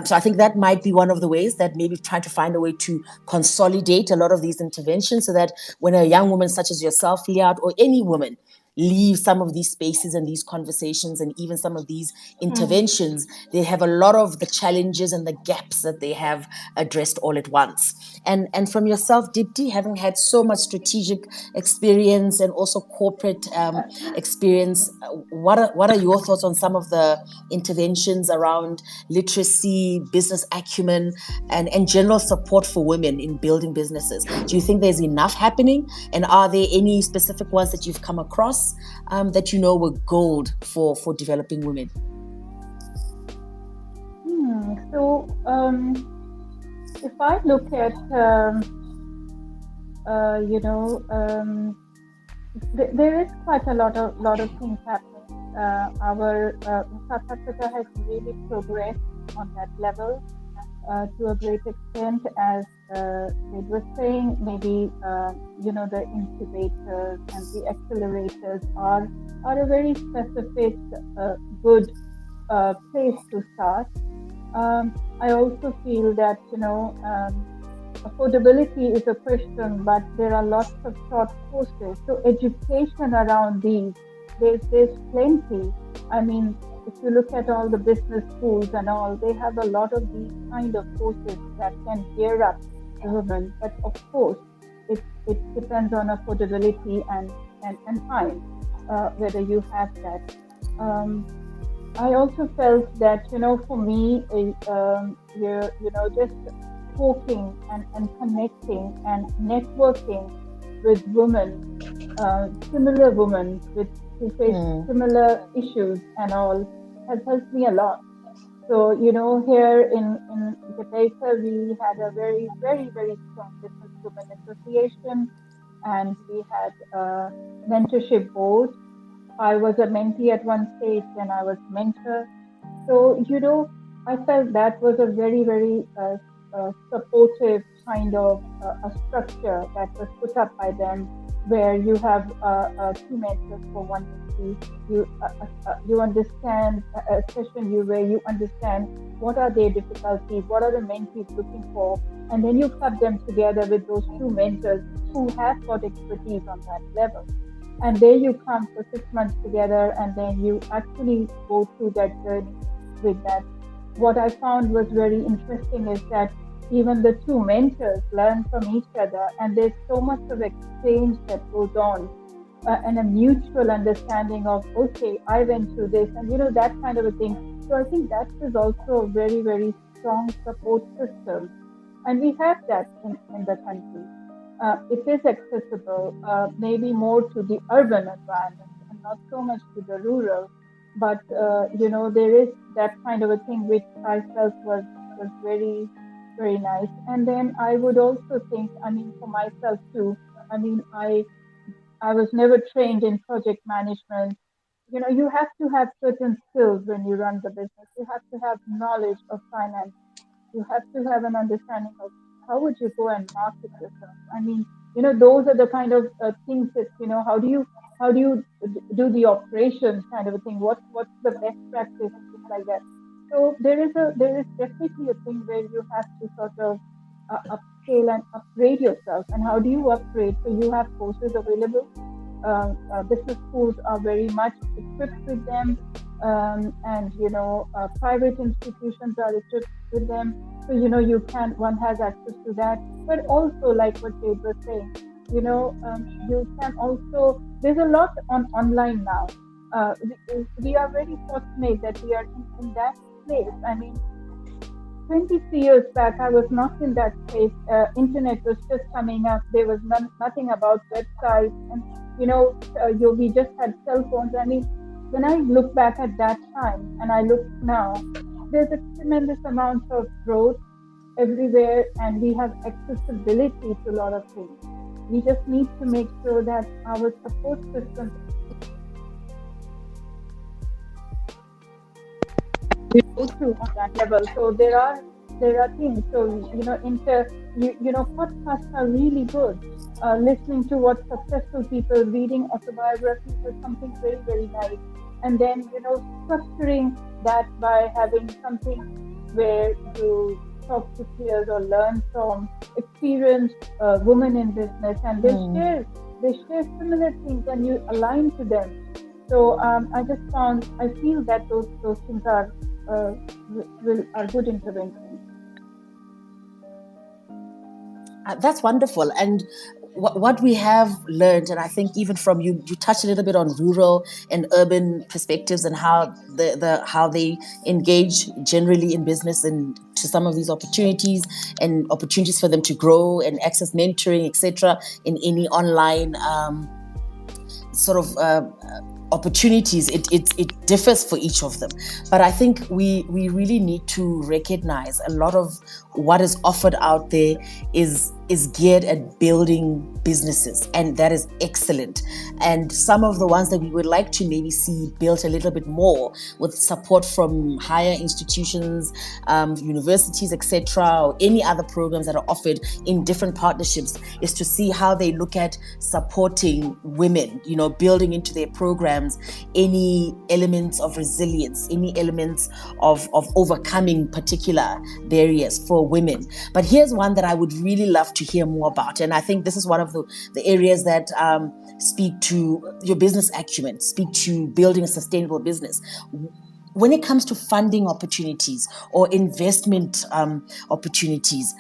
So I think that might be one of the ways that maybe trying to find a way to consolidate a lot of these interventions, so that when a young woman such as yourself, Liat, or any woman leave some of these spaces and these conversations and even some of these interventions, they have a lot of the challenges and the gaps that they have addressed all at once. And from yourself, Dipti, having had so much strategic experience and also corporate experience, what are your thoughts on some of the interventions around literacy, business acumen, and general support for women in building businesses? Do you think there's enough happening? And are there any specific ones that you've come across that were gold for developing women? So if I look at there is quite a lot of things happening. Our South Africa has really progressed on that level to a great extent, as it was saying. Maybe the incubators and the accelerators are a very specific good place to start. I also feel that affordability is a question, but there are lots of short courses. So education around these, there's plenty. I mean, if you look at all the business schools and all, they have a lot of these kind of courses that can gear up women. But of course, it depends on affordability and time, whether you have that. I also felt that, for me, just talking and connecting and networking with women, similar women who face similar issues and all, has helped me a lot. So, here in Jamaica, we had a very, very, very strong business women association, and we had a mentorship board. I was a mentee at one stage, then I was mentor. So, I felt that was a very, very supportive kind of a structure that was put up by them, where you have two mentors for one mentee. You understand a session where you understand what are their difficulties, what are the mentees looking for, and then you club them together with those two mentors who have got expertise on that level. And there you come for 6 months together, and then you actually go through that journey with that. What I found was very interesting is that even the two mentors learn from each other, and there's so much of exchange that goes on, and a mutual understanding of, okay, I went through this, and that kind of a thing. So I think that is also a very, very strong support system, and we have that in the country. It is accessible, maybe more to the urban environment and not so much to the rural. But there is that kind of a thing which I felt was very, very nice. And then I would also think, for myself too, I was never trained in project management. You have to have certain skills when you run the business. You have to have knowledge of finance. You have to have an understanding of how would you go and market yourself. Those are the kind of things that, how do you do the operations kind of a thing? What's the best practice and things like that. So there is definitely a thing where you have to sort of upscale and upgrade yourself. And how do you upgrade? So you have courses available. Business schools are very much equipped with them, and private institutions are equipped with them. So one has access to that. But also, like what Jade was saying, you can also, there's a lot online now. We are very fortunate that we are in that place. 23 years back, I was not in that place. Internet was just coming up. There was nothing about websites, and we just had cell phones. When I look back at that time and I look now, there's a tremendous amount of growth. everywhere, and we have accessibility to a lot of things. We just need to make sure that our support system go through on that level. So there are things. So podcasts are really good. Listening to what successful people, reading autobiographies is something very, very nice. And then structuring that by having something where you talk to peers or learn from experienced women in business, and they share similar things, and you align to them. So I feel that those things are good interventions. That's wonderful. And what we have learned, and I think even from you touched a little bit on rural and urban perspectives and how how they engage generally in business and to some of these opportunities and opportunities for them to grow and access mentoring, etc., in any online sort of opportunities. It differs for each of them, but I think we really need to recognize a lot of what is offered out there is geared at building businesses, and that is excellent. And some of the ones that we would like to maybe see built a little bit more with support from higher institutions, universities, etc., or any other programs that are offered in different partnerships, is to see how they look at supporting women, building into their programs any elements of resilience, any elements of overcoming particular barriers for women. But here's one that I would really love to hear more about, and I think this is one of the areas that speak to your business acumen, speak to building a sustainable business. When it comes to funding opportunities or investment opportunities,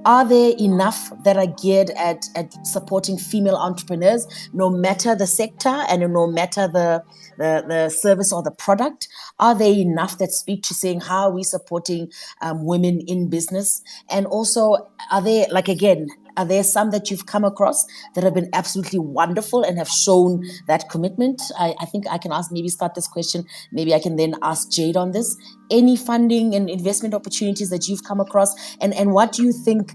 are there enough that are geared at supporting female entrepreneurs, no matter the sector and no matter the service or the product? Are there enough that speak to saying how are we supporting women in business? And also, are there some that you've come across that have been absolutely wonderful and have shown that commitment? I think I can start this question. Maybe I can then ask Jade on this. Any funding and investment opportunities that you've come across, and what do you think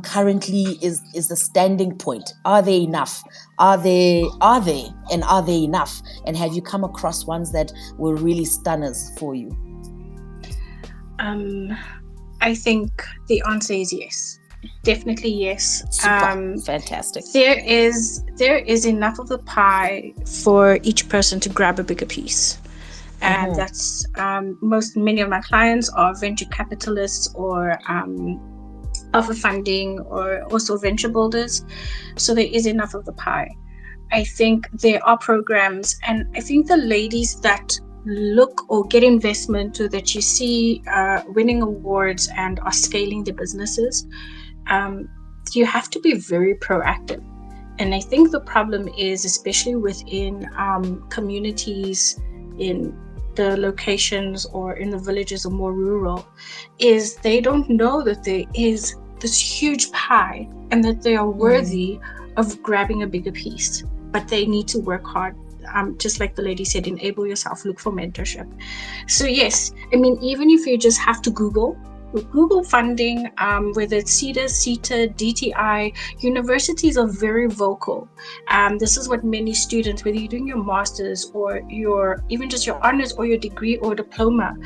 currently is the standing point? Are they enough? Are they enough? And have you come across ones that were really stunners for you? I think the answer is yes. Definitely yes. Super. Fantastic. There is enough of the pie for each person to grab a bigger piece. And that's many of my clients are venture capitalists or offer funding, or also venture builders. So there is enough of the pie. I think there are programs, and I think the ladies that look or get investment, or that you see winning awards and are scaling their businesses, you have to be very proactive. And I think the problem is, especially within communities in the locations or in the villages or more rural, is they don't know that there is this huge pie and that they are worthy of grabbing a bigger piece, but they need to work hard. Just like the lady said, enable yourself, look for mentorship. So yes, even if you just have to Google funding, whether it's CETA, DTI, universities are very vocal. This is what many students, whether you're doing your master's or even just your honors or your degree or diploma,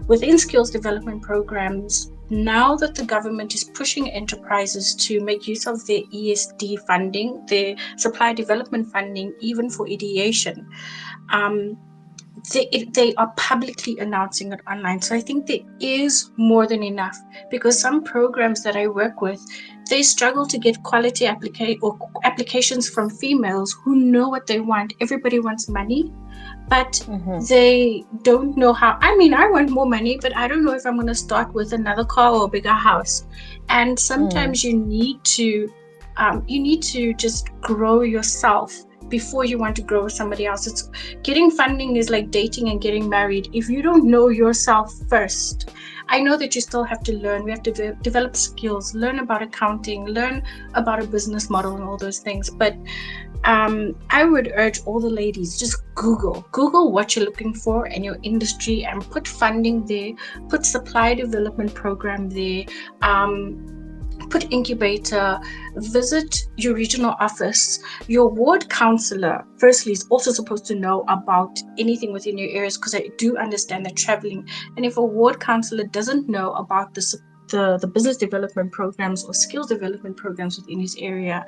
within skills development programs, now that the government is pushing enterprises to make use of their ESD funding, their supply development funding, even for ideation, they are publicly announcing it online. So I think there is more than enough, because some programs that I work with, they struggle to get quality applications from females who know what they want. Everybody wants money, but they don't know how. I want more money, but I don't know if I'm going to start with another car or a bigger house. And sometimes you need to just grow yourself before you want to grow with somebody else. It's getting funding is like dating and getting married. If you don't know yourself first, I know that you still have to learn. We have to develop skills, learn about accounting, learn about a business model and all those things. But I would urge all the ladies, just Google what you're looking for in your industry and put funding there, put supply development program there, put incubator, visit your regional office. Your ward counselor, firstly, is also supposed to know about anything within your areas, because I do understand that traveling. And if a ward counselor doesn't know about the business development programs or skills development programs within his area,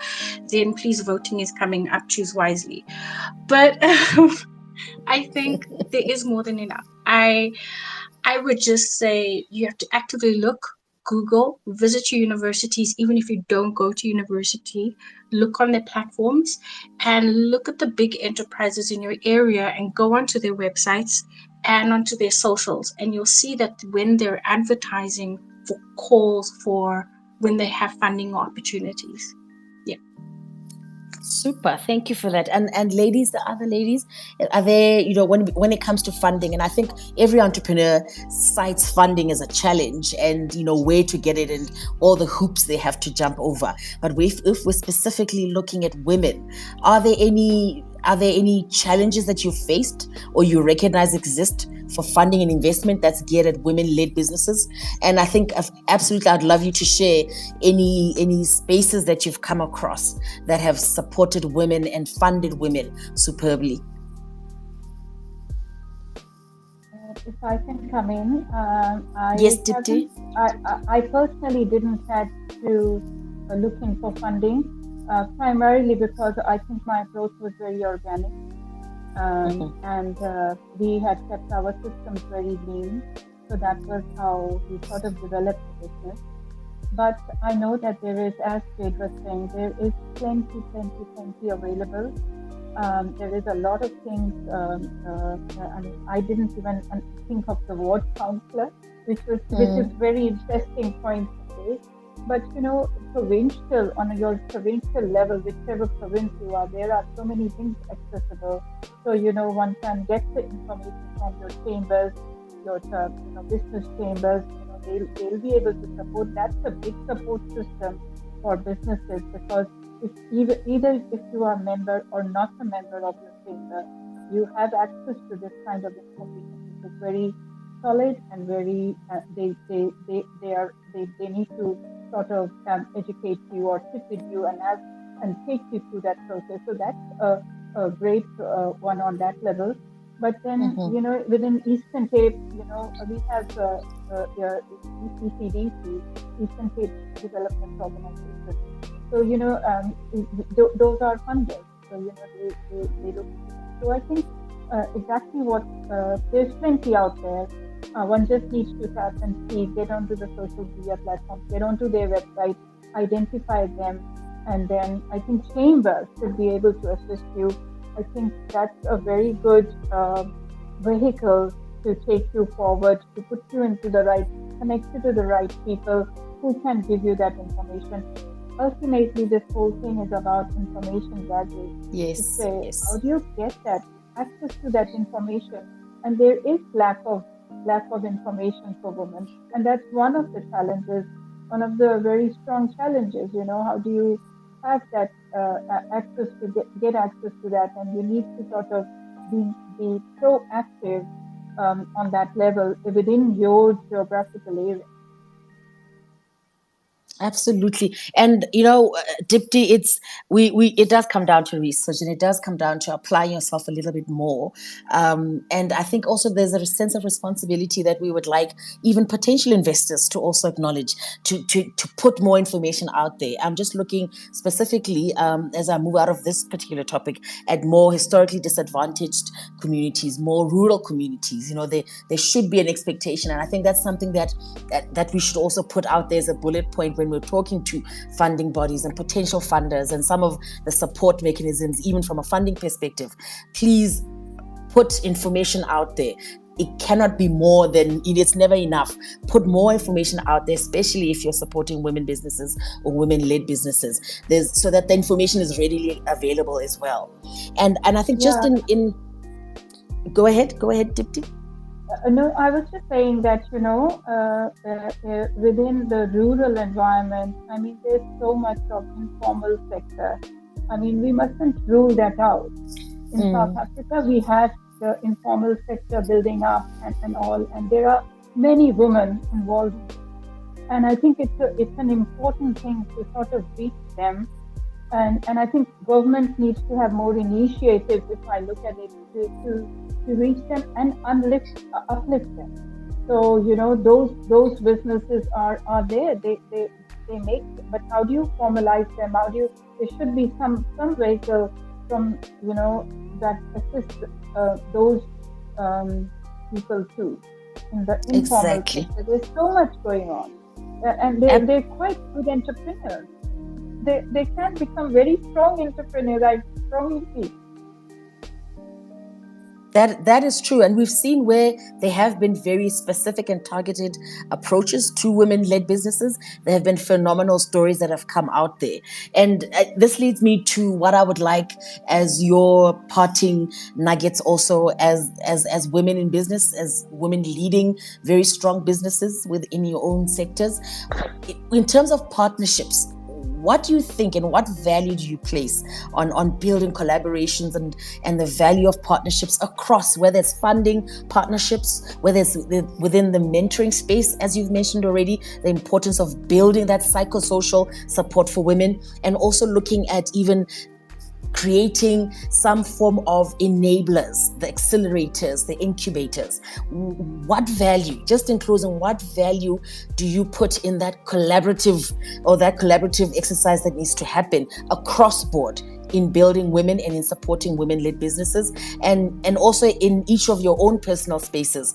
then please, voting is coming up, choose wisely. But I think there is more than enough. I would just say you have to actively look, Google, visit your universities, even if you don't go to university, look on their platforms and look at the big enterprises in your area and go onto their websites and onto their socials. And you'll see that when they're advertising for calls for when they have funding opportunities. Yeah. Super, thank you for that. And ladies, the other ladies, are there, when it comes to funding, and I think every entrepreneur cites funding as a challenge and where to get it and all the hoops they have to jump over. But if we're specifically looking at women, are there any challenges that you've faced or you recognize exist for funding and investment that's geared at women-led businesses? And I think absolutely, I'd love you to share any spaces that you've come across that have supported women and funded women superbly. If I can come in, Yes, Dipti. I personally didn't have to look in for funding, primarily because I think my approach was very organic. And we had kept our systems very lean. So that was how we sort of developed the business. But I know that there is, as Jade was saying, there is plenty available. There is a lot of things. I didn't even think of the ward counselor, which is very interesting point today. But provincial, on your provincial level, whichever province you are, there are so many things accessible. So one can get the information from your chambers, your business chambers. They'll be able to support. That's a big support system for businesses, because either if you are a member or not a member of your chamber, you have access to this kind of information, which is very solid and very. They need to sort of educate you or sit with you and take you through that process. So that's a great one on that level. But then, within Eastern Cape, we have the ECDC, Eastern Cape Development Organization. So, those are funded. So, they look. So I think exactly what, there's plenty out there. One just needs to tap and see, get onto the social media platforms, get onto their website, identify them, and then I think chambers should be able to assist you. I think that's a very good vehicle to take you forward, to put you into connect you to the right people who can give you that information. Ultimately, this whole thing is about information gathering. Yes. How do you get that access to that information? And there is lack of information for women, and that's one of the challenges, one of the very strong challenges. How do you have that access to get access to that? And you need to sort of be proactive on that level within your geographical area. Absolutely. And Dipti, it does come down to research, and it does come down to applying yourself a little bit more. And I think also there's a sense of responsibility that we would like even potential investors to also acknowledge, to put more information out there. I'm just looking specifically, as I move out of this particular topic, at more historically disadvantaged communities, more rural communities. There should be an expectation, and I think that's something that we should also put out there as a bullet point when we're talking to funding bodies and potential funders and some of the support mechanisms, even from a funding perspective. Please put information out there. It cannot be more than, it's never enough. Put more information out there, especially if you're supporting women businesses or women-led businesses, so that the information is readily available as well. And I think just in go ahead, Dipti. No, I was just saying that, within the rural environment, I mean, there's so much of informal sector. I mean, we mustn't rule that out. In South Africa, we have the informal sector building up and all, and there are many women involved. And I think it's an important thing to sort of reach them. And I think government needs to have more initiatives, if I look at it, to reach them and uplift them. So, you know, those businesses are there. They make, but how do you formalize them? How do you? There should be some vehicle from, you know, that assist those people too in the informal sector. There's so much going on, and they're quite good entrepreneurs. They can become very strong entrepreneurs. I strongly feel. That is true. And we've seen where there have been very specific and targeted approaches to women-led businesses. There have been phenomenal stories that have come out there. And this leads me to what I would like as your parting nuggets also as women in business, as women leading very strong businesses within your own sectors. In terms of partnerships, what do you think and what value do you place on building collaborations and the value of partnerships across, whether it's funding partnerships, whether it's within the mentoring space, as you've mentioned already, the importance of building that psychosocial support for women, and also looking at even creating some form of enablers, the accelerators, the incubators. What value, just in closing, what value do you put in that collaborative exercise that needs to happen across board in building women and in supporting women-led businesses, and also in each of your own personal spaces?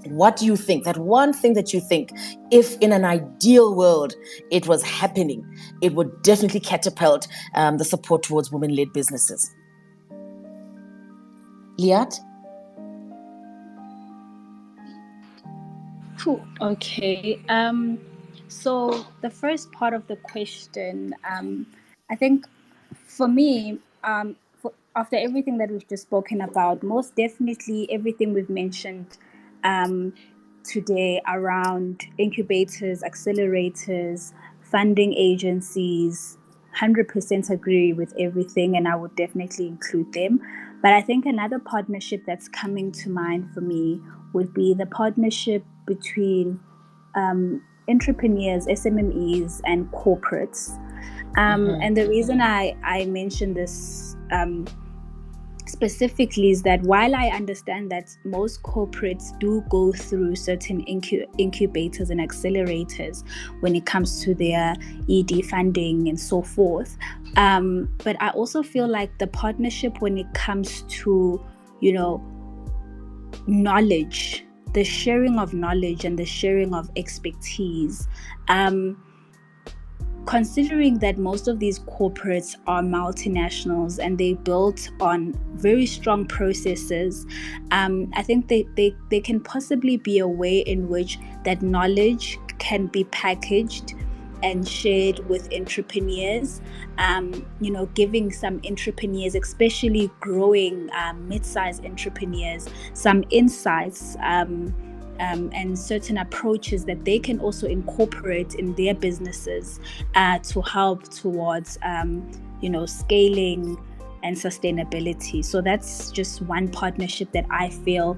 What do you think, that one thing that you think, if in an ideal world it was happening, it would definitely catapult the support towards women-led businesses? Liat? Okay. So the first part of the question, I think for me, after everything that we've just spoken about, most definitely everything we've mentioned today around incubators, accelerators, funding agencies, 100% agree with everything, and I would definitely include them. But I think another partnership that's coming to mind for me would be the partnership between entrepreneurs, SMMEs, and corporates. And the reason I mention this specifically is that while I understand that most corporates do go through certain incubators and accelerators when it comes to their ED funding and so forth, but I also feel like the partnership when it comes to, you know, knowledge, the sharing of knowledge and the sharing of expertise, considering that most of these corporates are multinationals and they built on very strong processes, I think they can possibly be a way in which that knowledge can be packaged and shared with entrepreneurs, you know, giving some entrepreneurs, especially growing mid-sized entrepreneurs, some insights and certain approaches that they can also incorporate in their businesses to help towards, you know, scaling and sustainability. So that's just one partnership that I feel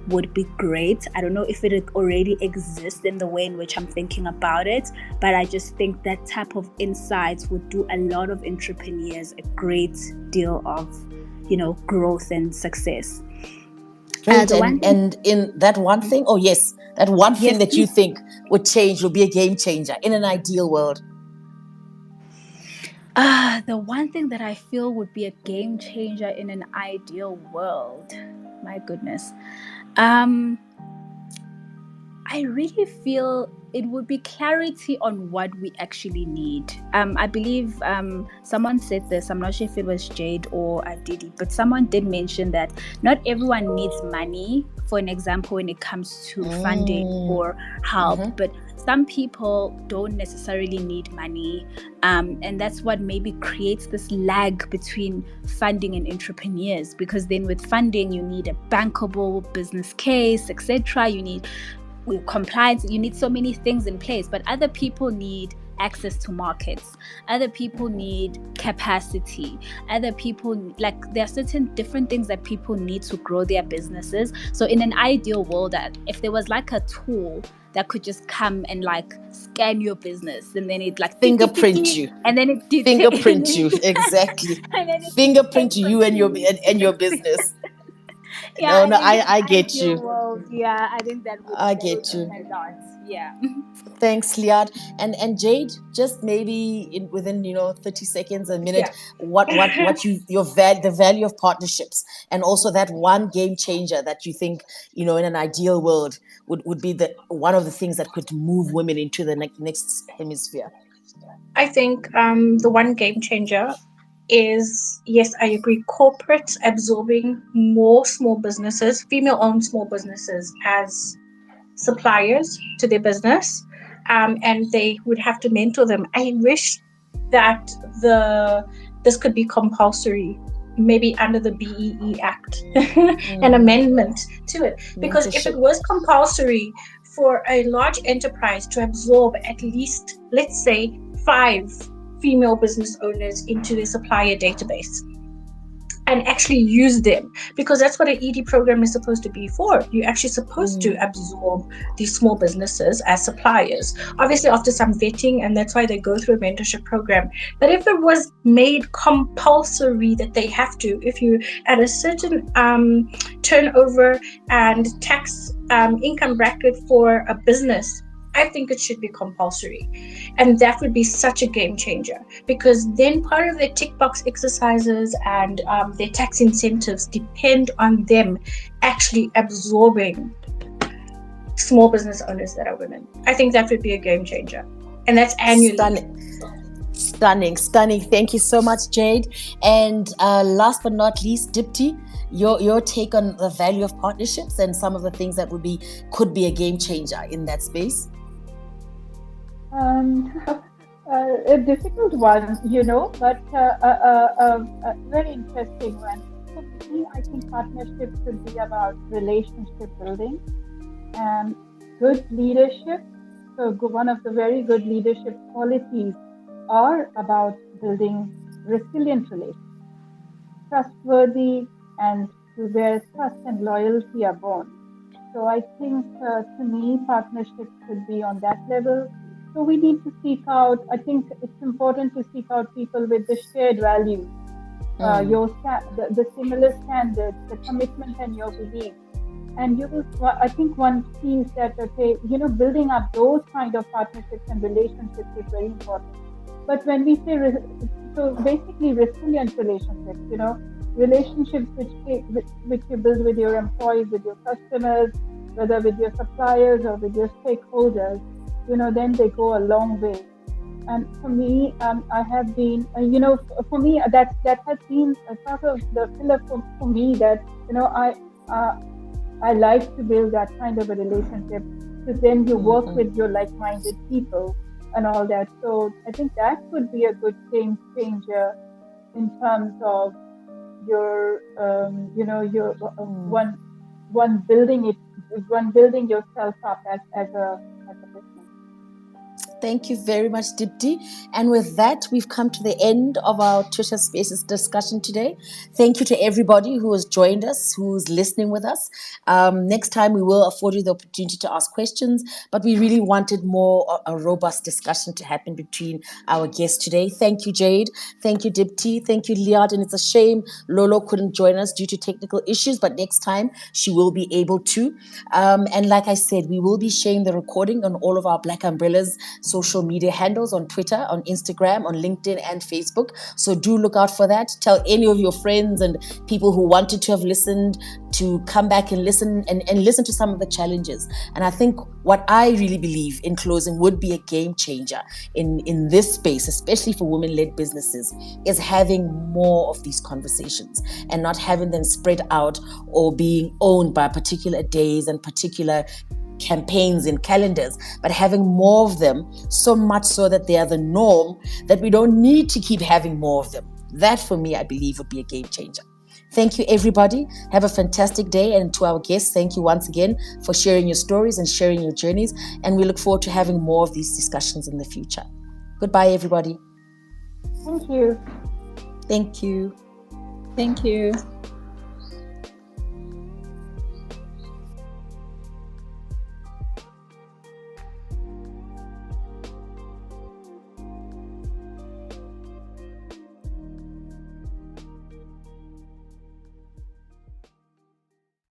would be great. I don't know if it already exists in the way in which I'm thinking about it, but I just think that type of insights would do a lot of entrepreneurs a great deal of, you know, growth and success. Great. And in that one thing, that one thing that you think would change, will be a game changer in an ideal world. The one thing that I feel would be a game changer in an ideal world, my goodness. I really feel it would be clarity on what we actually need. I believe someone said this, I'm not sure if it was Jade or Aditi, but someone did mention that not everyone needs money, for an example, when it comes to funding or help, but some people don't necessarily need money. And that's what maybe creates this lag between funding and entrepreneurs, because then with funding, you need a bankable business case, etc. You need compliance, you need so many things in place, but other people need access to markets. Other people need capacity. Other people, like, there are certain different things that people need to grow their businesses. So in an ideal world, that if there was like a tool that could just come and like scan your business, and then it like fingerprint you, and then it fingerprint you, exactly, and then it fingerprint detects you and your business. yeah, No, I think in an I get ideal you. world, yeah, I think that I would get you. mean a lot. Yeah. Thanks, Liad. And Jade, just maybe within 30 seconds, a minute, Yeah. what you the value of partnerships, and also that one game changer that you think, in an ideal world would be the one of the things that could move women into the next hemisphere. I think the one game changer is, yes, I agree, corporates absorbing more small businesses, female owned small businesses, as suppliers to their business, and they would have to mentor them. I wish that this could be compulsory, maybe under the BEE Act, an amendment to it. Because if it Mentorship. was compulsory for a large enterprise to absorb at least, let's say, 5 female business owners into their supplier database, and actually use them, because that's what an ED program is supposed to be for. You're actually supposed to absorb these small businesses as suppliers, obviously after some vetting, and that's why they go through a mentorship program. But if it was made compulsory that they have to, if you at a certain turnover and tax income bracket for a business, I think it should be compulsory. And that would be such a game changer, because then part of their tick box exercises and their tax incentives depend on them actually absorbing small business owners that are women. I think that would be a game changer. And that's annually. Stunning. Thank you so much, Jade. And last but not least, Dipti, your take on the value of partnerships and some of the things that could be a game changer in that space. A difficult one, but a very interesting one. So for me, I think partnership should be about relationship building and good leadership. So one of the very good leadership qualities are about building resilient relationships, trustworthy, and where trust and loyalty are born. So I think, to me, partnerships should be on that level. So we need to seek out, I think it's important to seek out people with the shared values, the similar standards, the commitment and your beliefs. And I think one sees that, okay, building up those kind of partnerships and relationships is very important. But when we say, so basically resilient relationships, relationships which you build with your employees, with your customers, whether with your suppliers or with your stakeholders, then they go a long way. And for me, I have been, for me, that has been a sort of the pillar for me that, I like to build that kind of a relationship, because then you work with your like-minded people and all that. So I think that would be a good game changer in terms of your, one building yourself up as a business. Thank you very much, Dipti. And with that, we've come to the end of our Twitter Spaces discussion today. Thank you to everybody who has joined us, who's listening with us. Next time, we will afford you the opportunity to ask questions, but we really wanted more a robust discussion to happen between our guests today. Thank you, Jade. Thank you, Dipti. Thank you, Liad. And it's a shame Lolo couldn't join us due to technical issues, but next time she will be able to. And like I said, we will be sharing the recording on all of our Black Umbrellas social media handles, on Twitter, on Instagram, on LinkedIn and Facebook. So do look out for that. Tell any of your friends and people who wanted to have listened to come back and listen and listen to some of the challenges. And I think what I really believe in closing would be a game changer in this space, especially for women-led businesses, is having more of these conversations and not having them spread out or being owned by particular days and particular campaigns and calendars, but having more of them, so much so that they are the norm, that we don't need to keep having more of them. That, for me, I believe would be a game changer. Thank you, everybody. Have a fantastic day. And to our guests, thank you once again for sharing your stories and sharing your journeys. And we look forward to having more of these discussions in the future. Goodbye, everybody. Thank you. Thank you. Thank you.